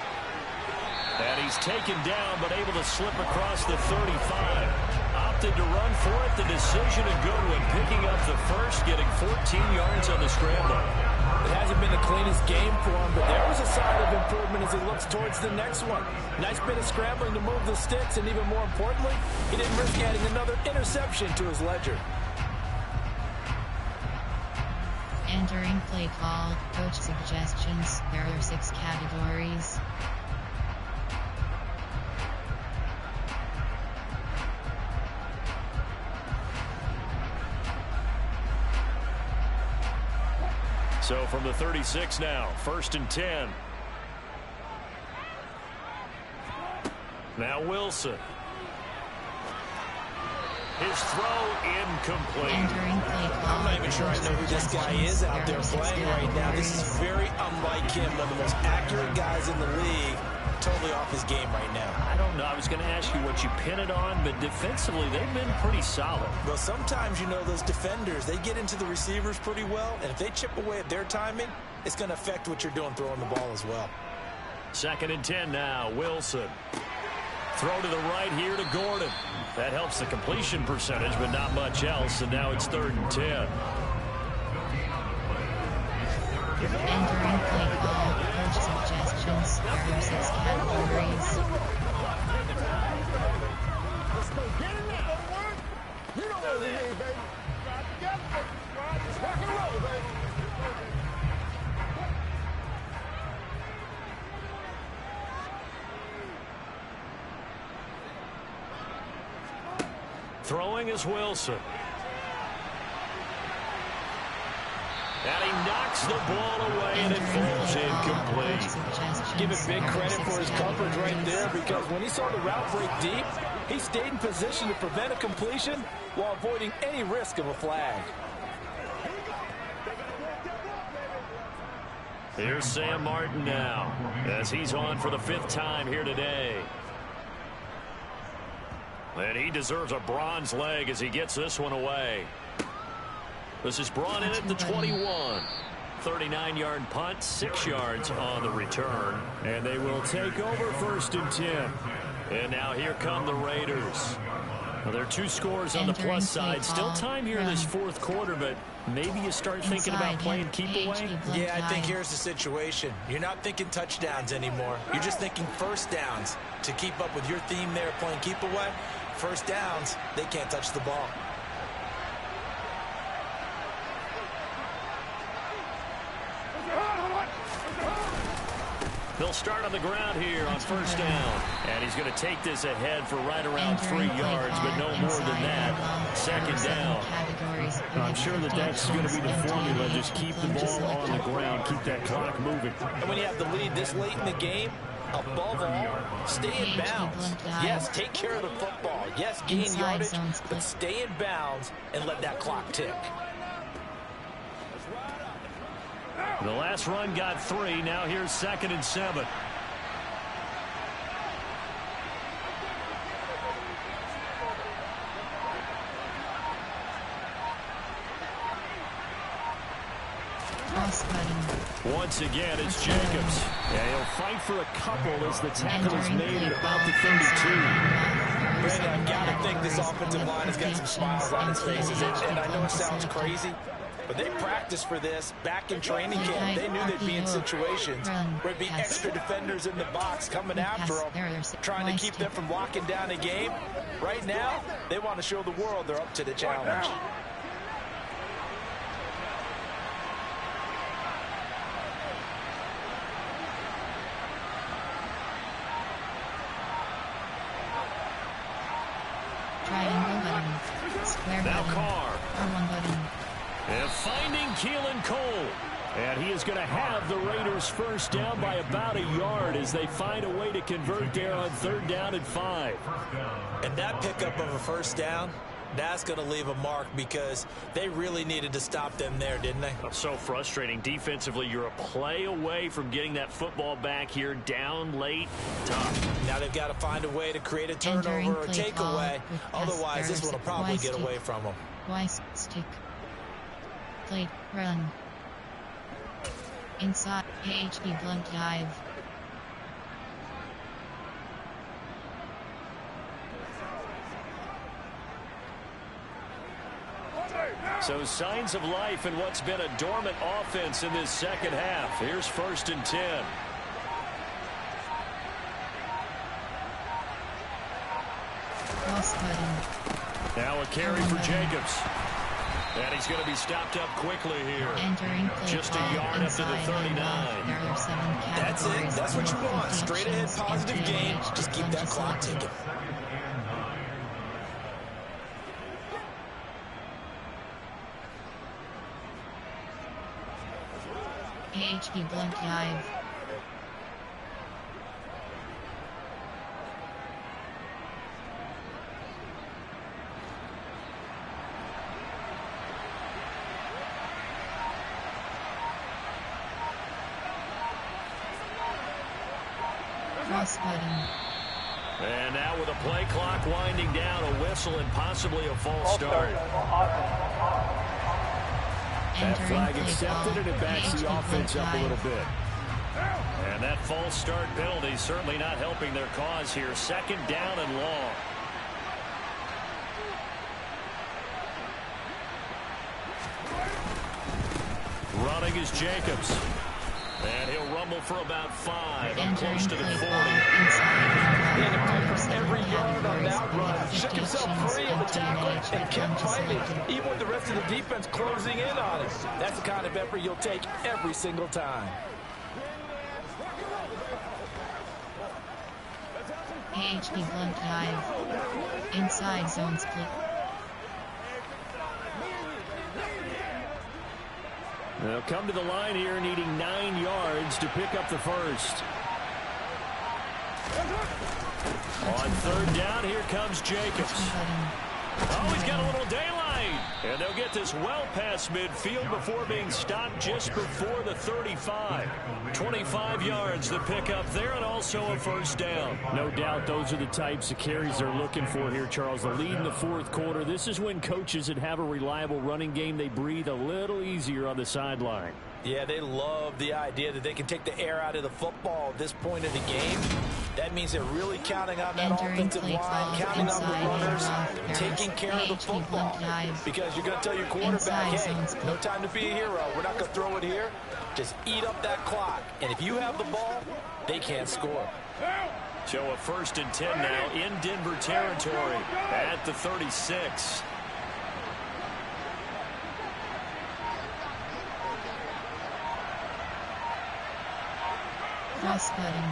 And he's taken down but able to slip across the 35. Opted to run for it. The decision a good one. Picking up the first, getting 14 yards on the scramble. It hasn't been the cleanest game for him, but there was a sign of improvement as he looks towards the next one. Nice bit of scrambling to move the sticks, and even more importantly, he didn't risk adding another interception to his ledger. Entering play call, coach suggestions. There are 6 categories. So from the 36 now, 1st and 10. Now Wilson. His throw incomplete. I'm not even sure I know who this guy is out there playing right now. This is very unlike him. One of the most accurate guys in the league. Totally off his game right now. I don't know. I was going to ask you what you pin it on, but defensively they've been pretty solid. Well, sometimes, you know, those defenders, they get into the receivers pretty well, and if they chip away at their timing, it's going to affect what you're doing throwing the ball as well. 2nd and 10 now. Wilson. Throw to the right here to Gordon. That helps the completion percentage, but not much else, and now it's 3rd and 10. Entering play call, coach suggestions. There are 6 categories. Let's go get it now. You know what we need, baby. Ride together, baby. Just rock and roll, baby. Throwing is Wilson. And he knocks the ball away, and it falls incomplete. Give him big credit for his coverage right there, because when he saw the route break deep, he stayed in position to prevent a completion while avoiding any risk of a flag. Here's Sam Martin now as he's on for the 5th time here today. And he deserves a bronze leg as he gets this one away. This is brought in at the 21. 39-yard punt, 6 yards on the return. And they will take over 1st and 10. And now here come the Raiders. Well, there are 2 scores on the plus side. Still time here in this 4th quarter, but maybe you start thinking about playing keep away. Yeah, I think here's the situation. You're not thinking touchdowns anymore. You're just thinking 1st downs. To keep up with your theme there, playing keep away, 1st downs, they can't touch the ball. They'll start on the ground here on 1st down. And he's going to take this ahead for right around 3 yards, but no more than that. 2nd down. I'm sure that's going to be the formula. Just keep the ball on the ground. Keep that clock moving. And when you have the lead this late in the game, above all, stay in bounds. Yes, take care of the football. Yes, gain yardage, but stay in bounds and let that clock tick. The last run got 3. Now here's 2nd and 7. Once again, it's Jacobs. Yeah, he'll fight for a couple as the tackle is made at about the 32. Brandon, I've got to think this offensive line has got some smiles on its faces. And I know it sounds crazy, but they practiced for this back in training camp. They knew they'd be in situations where there'd be extra defenders in the box coming after them, trying to keep them from locking down a game. Right now, they want to show the world they're up to the challenge. Triangle button. Square now button. Carr. R1 button. And finding Keelan Cole. And he is going to have the Raiders first down by about a yard as they find a way to convert there on 3rd down and 5. And that pickup of a first down, that's going to leave a mark because they really needed to stop them there, didn't they? So frustrating. Defensively, you're a play away from getting that football back here down late. Tough. Now they've got to find a way to create a turnover or takeaway. Otherwise, this one will probably get away from them. Stick. Play. Run. Inside. AHP blunt dive. So signs of life in what's been a dormant offense in this second half. Here's 1st and 10. Cross button. Now a carry for Jacobs. And he's going to be stopped up quickly here. Entering play just a yard up to the 39. That's it. That's what you want. Straight ahead positive game. Just keep that clock ticking. AHP blunt dive. Cross button. And now with a play clock winding down, a whistle and possibly a false start. That flag accepted, and it backs the offense up a little bit. And that false start penalty certainly not helping their cause here. 2nd down and long. Running is Jacobs. And he'll rumble for about 5. Up close to the 40. He had to fight for every yard on that run. Shook himself free of the tackle and kept fighting, even with the rest of the defense closing in on him. That's the kind of effort you'll take every single time. AHP blunt dive. Inside zone split. They'll come to the line here needing 9 yards to pick up the first. On 3rd down, here comes Jacobs. Oh, he's got a little daylight. And they'll get this well past midfield before being stopped just before the 35. 25 yards to pick up there and also a first down. No doubt those are the types of carries they're looking for here, Charles. The lead in the 4th quarter. This is when coaches that have a reliable running game, they breathe a little easier on the sideline. Yeah, they love the idea that they can take the air out of the football at this point of the game. That means they're really counting on that offensive line, counting on the runners, taking care of the football. Because you're going to tell your quarterback, hey, no time to be a hero. We're not going to throw it here. Just eat up that clock. And if you have the ball, they can't score. So a 1st and 10 now in Denver territory at the 36. Cross button.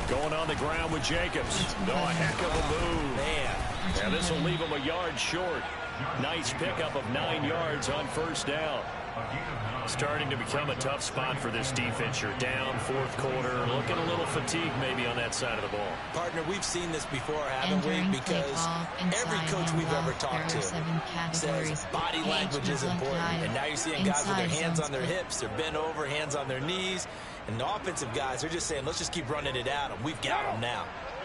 Going on the ground with Jacobs. Oh, a heck of a move. Man. And this will leave him a yard short. Nice pickup of 9 yards on 1st down. Starting to become a tough spot for this defense. You're down 4th quarter. Looking a little fatigue maybe on that side of the ball. Partner, we've seen this before, haven't we? Because every coach we've ever talked to says body language is important. And now you're seeing guys with their hands on their hips. They're bent over, hands on their knees. And the offensive guys, they're just saying, let's just keep running it at them. We've got them now.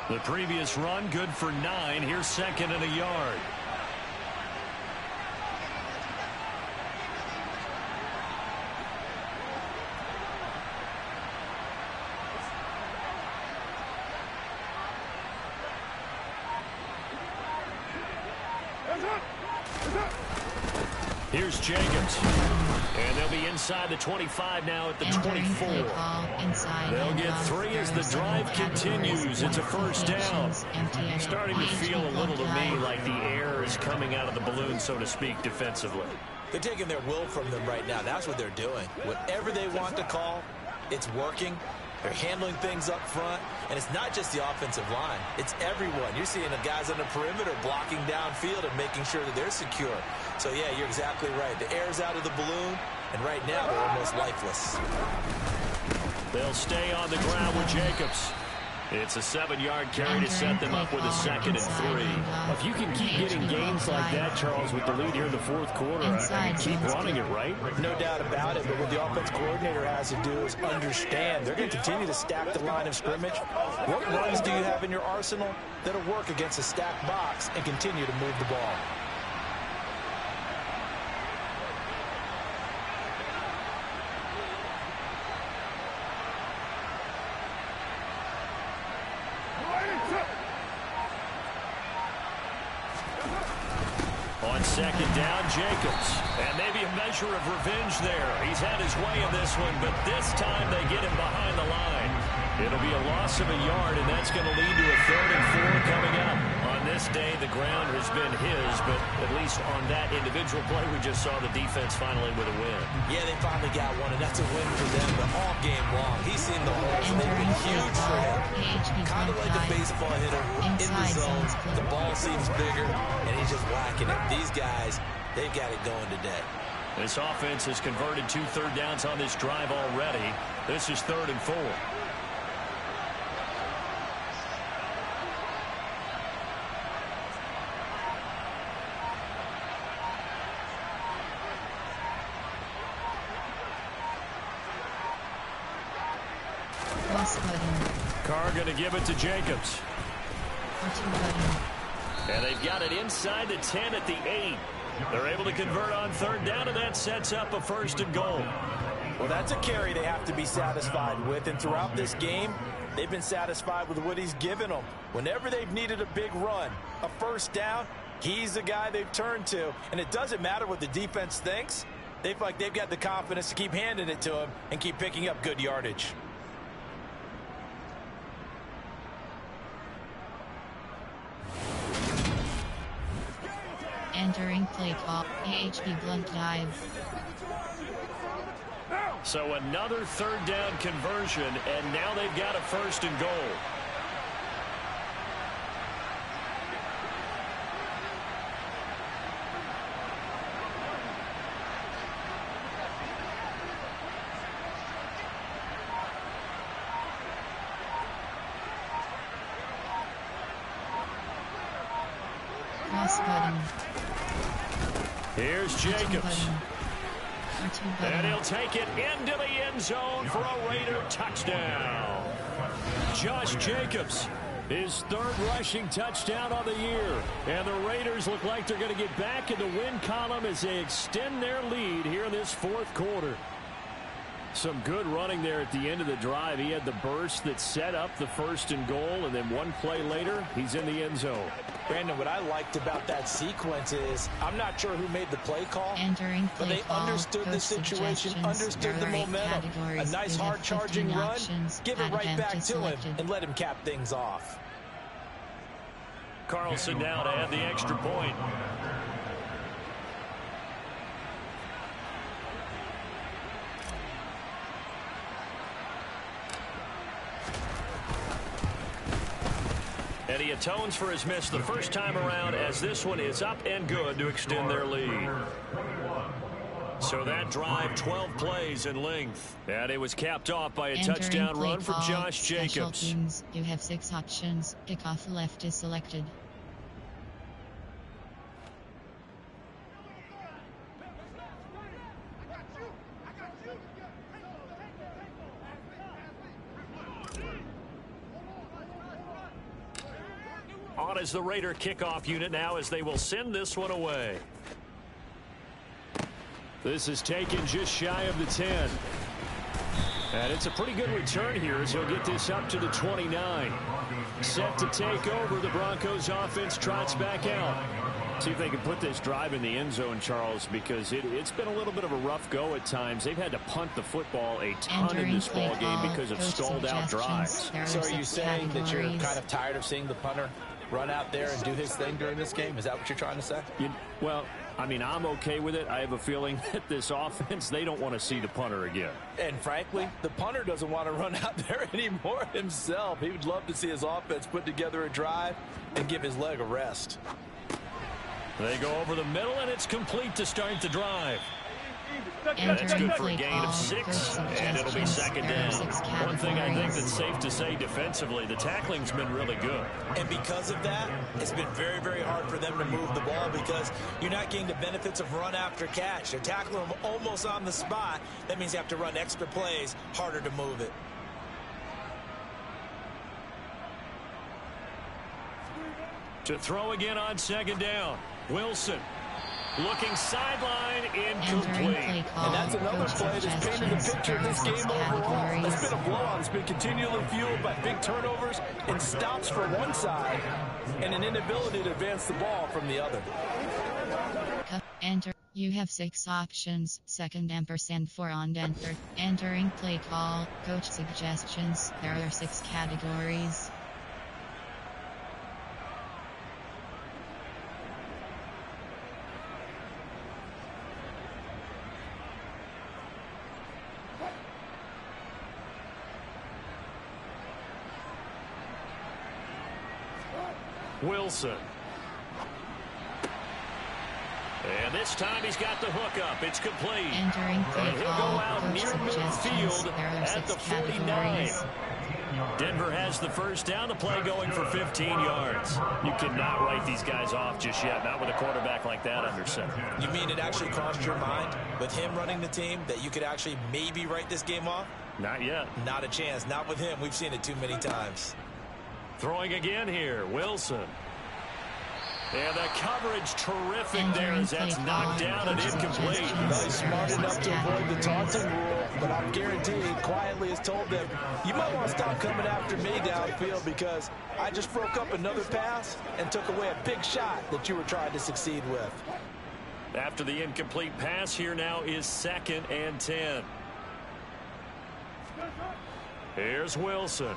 The previous run good for 9. Here's 2nd and a yard. Here's Jacobs. And they'll be inside the 25 now at the 24. They'll get 3 as the drive continues. It's a first down. Starting to feel a little to me like the air is coming out of the balloon, so to speak, defensively. They're taking their will from them right now. That's what they're doing. Whatever they want to call, it's working. They're handling things up front, and it's not just the offensive line. It's everyone. You're seeing the guys on the perimeter blocking downfield and making sure that they're secure. So, yeah, you're exactly right. The air's out of the balloon, and right now they're almost lifeless. They'll stay on the ground with Jacobs. It's a 7-yard carry to set them up with a 2nd and 3. If you can keep getting gains like that, Charles, with the lead here in the 4th quarter, I keep running it, right? No doubt about it, but what the offense coordinator has to do is understand they're going to continue to stack the line of scrimmage. What runs do you have in your arsenal that'll work against a stacked box and continue to move the ball? On 2nd down, Jacobs. And maybe a measure of revenge there. He's had his way in this one, but this time they get him behind the line. It'll be a loss of a yard, and that's going to lead to a 3rd and 4 coming up. On this day, the ground has been his, but at least on that individual play, we just saw the defense finally with a win. Yeah, they finally got one, and that's a win for them, but all game long, he's seen the holes, and they've been huge for him. Kind of like a baseball hitter in the zone. The ball seems bigger, and he's just whacking it. These guys, they've got it going today. This offense has converted 2 third downs on this drive already. This is 3rd and 4. Carr going to give it to Jacobs. And they've got it inside the 10 at the 8. They're able to convert on 3rd down, and that sets up a 1st and goal. Well, that's a carry they have to be satisfied with, and throughout this game, they've been satisfied with what he's given them. Whenever they've needed a big run, a 1st down, he's the guy they've turned to. And it doesn't matter what the defense thinks. They feel like they've got the confidence to keep handing it to him and keep picking up good yardage. Entering play call, AHP blunt dive. So another 3rd down conversion, and now they've got a 1st and goal. Cross button. Here's Jacobs. And he'll take it into the end zone for a Raider touchdown. Josh Jacobs, his 3rd rushing touchdown on the year. And the Raiders look like they're going to get back in the win column as they extend their lead here in this 4th quarter. Some good running there at the end of the drive. He had the burst that set up the 1st and goal, and then one play later, he's in the end zone. Brandon, what I liked about that sequence is I'm not sure who made the play call, but they understood the situation, understood the momentum. A nice hard-charging run, give it right back to him, and let him cap things off. Carlson now to add the extra point. And he atones for his miss the first time around, as this one is up and good to extend their lead. So that drive, 12 plays in length. And it was capped off by a touchdown run from Josh Jacobs. Teams, you have 6 options. Kickoff left is selected. On is the Raider kickoff unit now, as they will send this one away. This is taken just shy of the 10. And it's a pretty good return here as he'll get this up to the 29. Set to take over, the Broncos offense trots back out. See if they can put this drive in the end zone, Charles, because it's been a little bit of a rough go at times. They've had to punt the football a ton in this ball game because of stalled-out drives. So are you saying that you're kind of tired of seeing the punter run out there and do his thing during this game? Is that what you're trying to say? Well, I mean, I'm okay with it. I have a feeling that this offense, they don't want to see the punter again. And frankly, the punter doesn't want to run out there anymore himself. He would love to see his offense put together a drive and give his leg a rest. They go over the middle, and it's complete to start the drive. That's good for a gain of 6, and it'll be second down. One thing I think that's safe to say defensively, the tackling's been really good. And because of that, it's been very, very hard for them to move the ball because you're not getting the benefits of run after catch. They're tackling them almost on the spot. That means you have to run extra plays, harder to move it. To throw again on second down. Wilson looking sideline, incomplete. And that's another play that's painted the picture of this game overall. It's been a blowout. It's been continually fueled by big turnovers and stops for one side and an inability to advance the ball from the other. Enter. You have 6 options. Second ampersand for on enter. Entering play call. Coach suggestions. There are 6 categories. Wilson. And this time he's got the hook up. It's complete. Entering play and he'll go out near midfield at the 49. Denver has the first down. The play going for 15 yards. You cannot write these guys off just yet, not with a quarterback like that under center. You mean it actually crossed your mind with him running the team that you could actually maybe write this game off? Not yet. Not a chance. Not with him. We've seen it too many times. Throwing again here, Wilson. And the coverage terrific there as that's knocked down and incomplete. He's smart enough to avoid the taunting rule, but I'm guaranteeing quietly has told them, you might want to stop coming after me downfield because I just broke up another pass and took away a big shot that you were trying to succeed with. After the incomplete pass, here now is 2nd and 10. Here's Wilson.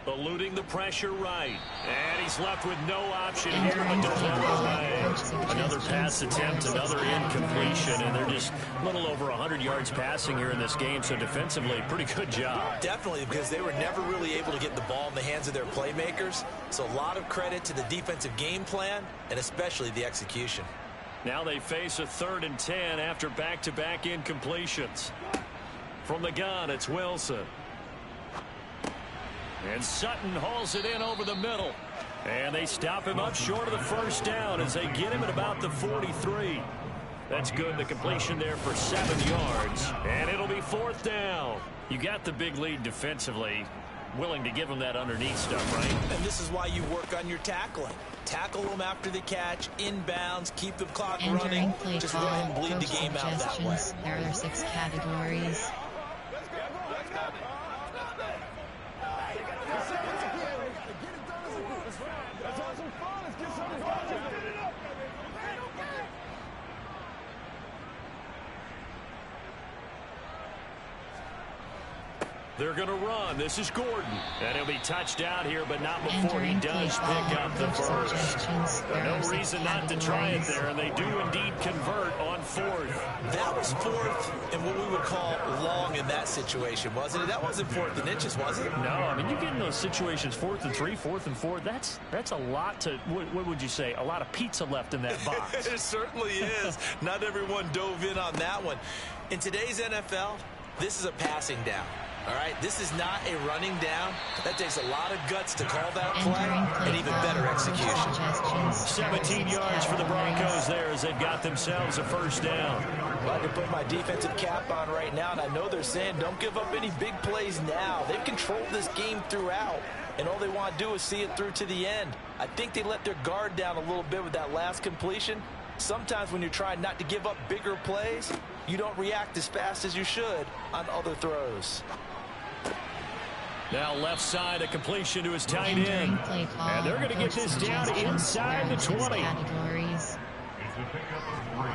Eluding the pressure right. And he's left with no option here but to throw away. Another pass attempt, another incompletion, and they're just a little over 100 yards passing here in this game, so defensively, pretty good job. Definitely, because they were never really able to get the ball in the hands of their playmakers, so a lot of credit to the defensive game plan, and especially the execution. Now they face a 3rd and 10 after back-to-back incompletions. From the gun, it's Wilson. And Sutton hauls it in over the middle. And they stop him up short of the first down as they get him at about the 43. That's good. The completion there for 7 yards. And it'll be 4th down. You got the big lead defensively. Willing to give him that underneath stuff, right? And this is why you work on your tackling. Tackle them after the catch, inbounds, keep the clock running. Just go ahead and bleed the game out that way. There are 6 categories. They're going to run. This is Gordon. And he'll be touched out here, but not before he does pick up the first. No reason not to try it there, and they do indeed convert on 4th. That was 4th and what we would call long in that situation, wasn't it? That wasn't 4th and inches, was it? No, I mean, you get in those situations 4th and 3, 4th and 4. That's a lot to, what would you say, a lot of pizza left in that box. It certainly is. Not everyone dove in on that one. In today's NFL, this is a passing down. All right, this is not a running down. That takes a lot of guts to call that play and even better execution. 17 yards for the Broncos there as they've got themselves a first down. Glad to put my defensive cap on right now, and I know they're saying don't give up any big plays now. They've controlled this game throughout, and all they want to do is see it through to the end. I think they let their guard down a little bit with that last completion. Sometimes when you're trying not to give up bigger plays, you don't react as fast as you should on other throws. Now left side, a completion to his tight end. And they're going to get this down inside the 20. Categories. It's a pickup of 3,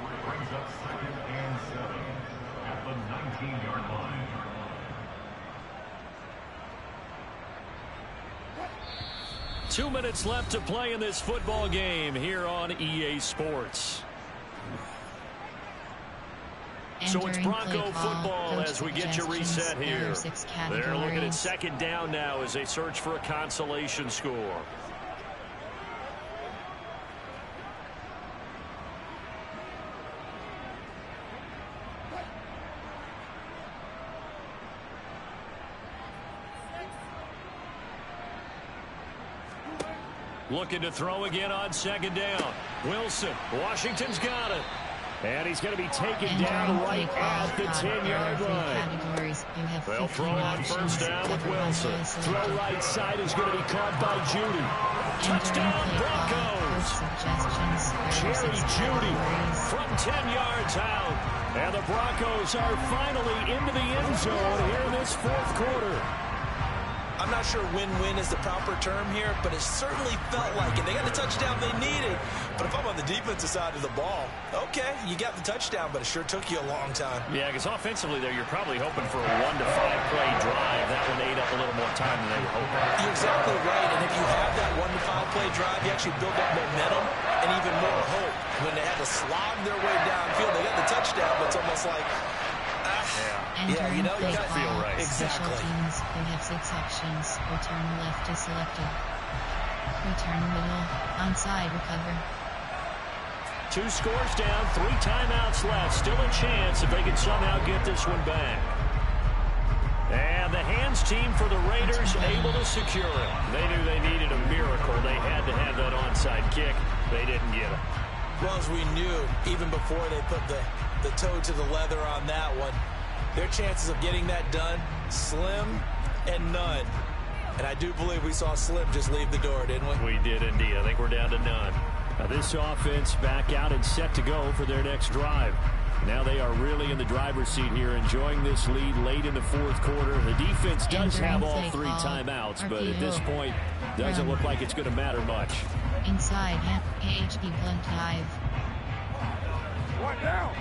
which brings up 2nd and 7 at the 19-yard line. Two minutes left to play in this football game here on EA Sports. So it's Bronco football as we get you reset here. They're looking at 2nd down now as they search for a consolation score. Looking to throw again on 2nd down. Wilson, Washington's got it. And he's going to be taken down right at the 10-yard line. They'll throw on 1st down with Wilson. Throw right side is going to be caught by Judy. Touchdown Broncos. Jerry Judy from 10 yards out. And the Broncos are finally into the end zone here in this 4th quarter. I'm not sure win-win is the proper term here, but it certainly felt like it. They got the touchdown they needed. But if I'm on the defensive side of the ball, okay, you got the touchdown, but it sure took you a long time. Yeah, because offensively there, you're probably hoping for a 1 to 5 play drive. That one ate up a little more time than they were hoping. You're exactly right, and if you have that 1 to 5 play drive, you actually build up momentum and even more hope. When they had to slog their way downfield, they got the touchdown, but it's almost like, yeah, you know, you got to feel right. Exactly. Teams, they have 6 options. Return left is selected. Return middle. Onside recover. 2 scores down, 3 timeouts left. Still a chance if they can somehow get this one back. And the hands team for the Raiders able to secure it. They knew they needed a miracle. They had to have that onside kick. They didn't get it. Well, as we knew, even before they put the toe to the leather on that one, their chances of getting that done, slim and none. And I do believe we saw Slim just leave the door, didn't we? We did indeed. I think we're down to none. Now this offense back out and set to go for their next drive. Now they are really in the driver's seat here, enjoying this lead late in the 4th quarter. The defense does have all 3 timeouts, but at this point, doesn't look like it's going to matter much. Inside, AHP blunt dive. 1 down.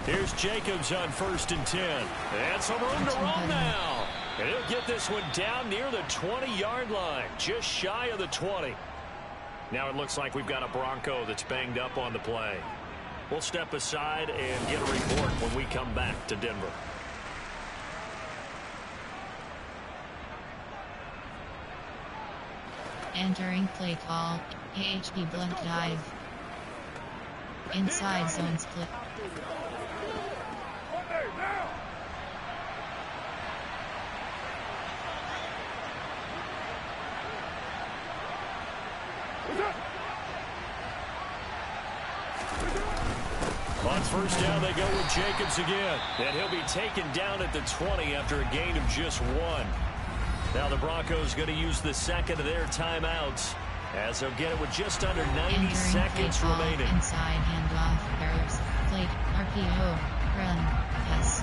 Here's Jacobs on 1st and 10. And some room to run now. And he'll get this one down near the 20-yard line, just shy of the 20. Now it looks like we've got a Bronco that's banged up on the play. We'll step aside and get a report when we come back to Denver. Entering play call, AHP blunt dive. Inside zone split. On 1st down, they go with Jacobs again. And he'll be taken down at the 20 after a gain of just 1. Now the Broncos going to use the 2nd of their timeouts, as they'll get it with just under 90 seconds remaining. Inside handoff, errors, plate, RPO, run, pass.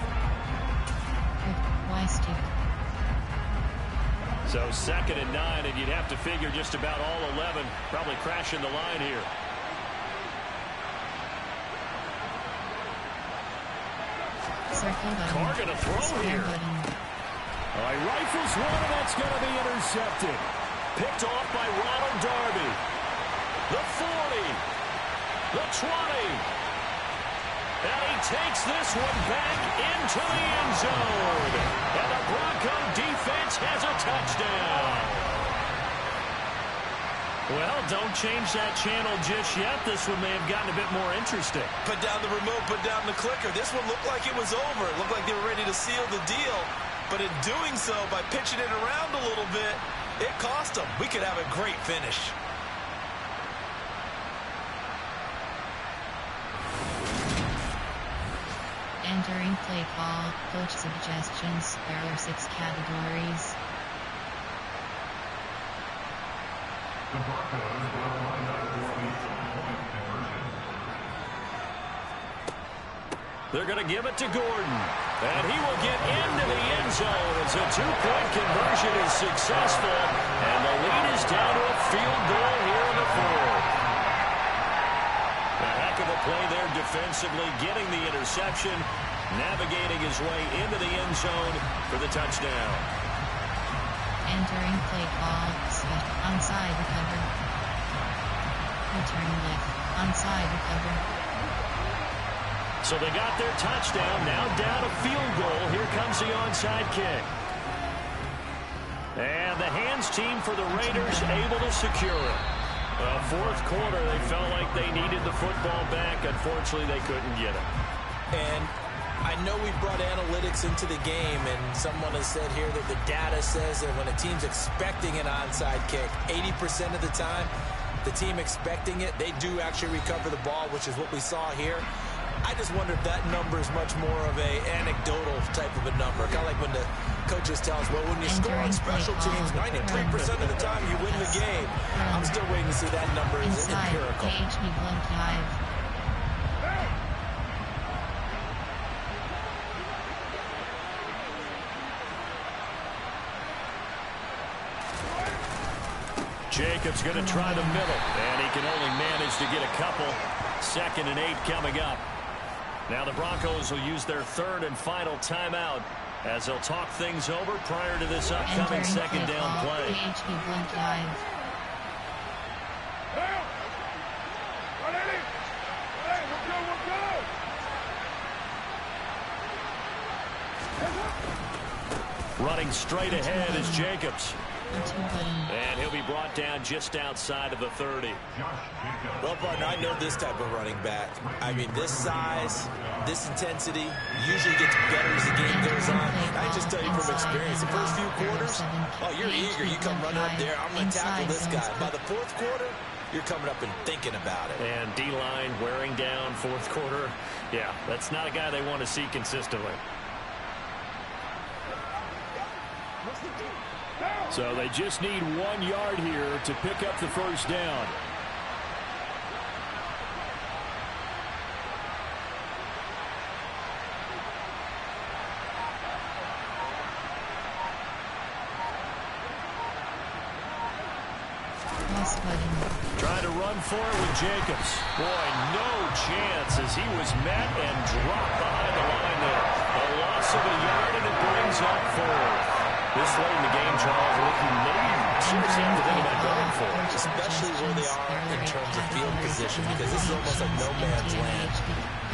Y stick. So 2nd and 9, and you'd have to figure just about all 11 probably crashing the line here. Carr going to throw here. He rifles one, and that's going to be intercepted. Picked off by Ronald Darby. The 40. The 20. And he takes this one back into the end zone. And the Bronco defense has a touchdown. Well, don't change that channel just yet. This one may have gotten a bit more interesting. Put down the remote, put down the clicker. This one looked like it was over. It looked like they were ready to seal the deal. But in doing so, by pitching it around a little bit, it cost them. We could have a great finish. Entering play call, coach suggestions, there are 6 categories. The Broncos will line up for the They're going to give it to Gordon. And he will get into the end zone as a two-point conversion is successful. And the lead is down to a field goal here in the fourth. A heck of a play there defensively, getting the interception, navigating his way into the end zone for the touchdown. Entering play call, onside recover. Return left, onside recover. So they got their touchdown, now down a field goal. Here comes the onside kick. And the hands team for the Raiders able to secure it. Fourth quarter, they felt like they needed the football back. Unfortunately, they couldn't get it. And I know we brought analytics into the game, and someone has said here that the data says that when a team's expecting an onside kick, 80% of the time, the team expecting it, they do actually recover the ball, which is what we saw here. I just wonder if that number is much more of a anecdotal type of a number. Kind of like when the coaches tell us, well, when you score on special teams, 93% of the time you win the game. I'm still waiting to see that number is empirical. Jacobs going to try the middle, and he can only manage to get a couple. 2nd and 8 coming up. Now the Broncos will use their third and final timeout as they'll talk things over prior to this upcoming second down play. Running straight ahead is Jacobs. And he'll be brought down just outside of the 30. Well, partner, I know this type of running back. I mean, this size, this intensity usually gets better as the game goes on. I just tell you from experience, the first few quarters, oh, you're eager. You come running up there, I'm going to tackle this guy. By the fourth quarter, you're coming up and thinking about it. And D-line wearing down fourth quarter. Yeah, that's not a guy they want to see consistently. So they just need 1 yard here to pick up the first down. Trying to run for it with Jacobs. Boy, no chance as he was met and dropped behind the line there. A loss of a yard, and it brings up fourth. This late in the game, Charles, looking maybe seriously have to think about going for it. Especially where they are in terms of field position, because this is almost like no man's land.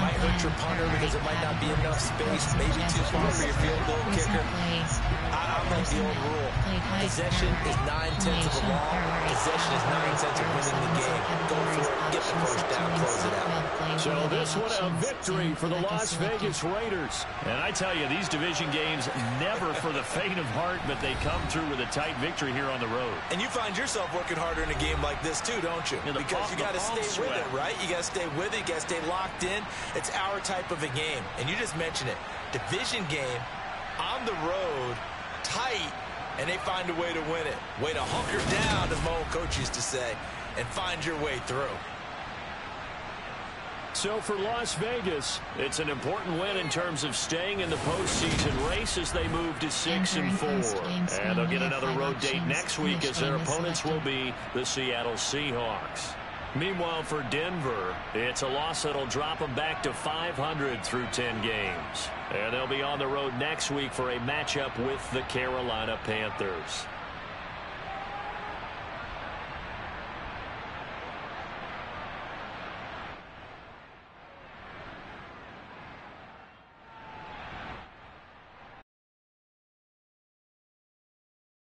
Might hurt your punter because it might not be enough space, maybe too far for your field goal kicker. I'm like the old rule. Possession is 9/10 of the law. Possession is 9/10 of winning the game. Go for it, get the first down, close it out. So this one a victory for the Las Vegas Raiders. And I tell you, these division games never for the faint of heart, but they come through with a tight victory here on the road. And you find yourself working harder in a game like this too, don't you? Because you got to stay with it, right? You got to stay with it. You got to stay locked in. It's our type of a game. And you just mentioned it. Division game, on the road, tight, and they find a way to win it. Way to hunker down, as my old coach used to say, and find your way through. So for Las Vegas, it's an important win in terms of staying in the postseason race as they move to 6-4. And they'll get another road date next week as their opponents will be the Seattle Seahawks. Meanwhile, for Denver, it's a loss that'll drop them back to 500 through 10 games. And they'll be on the road next week for a matchup with the Carolina Panthers.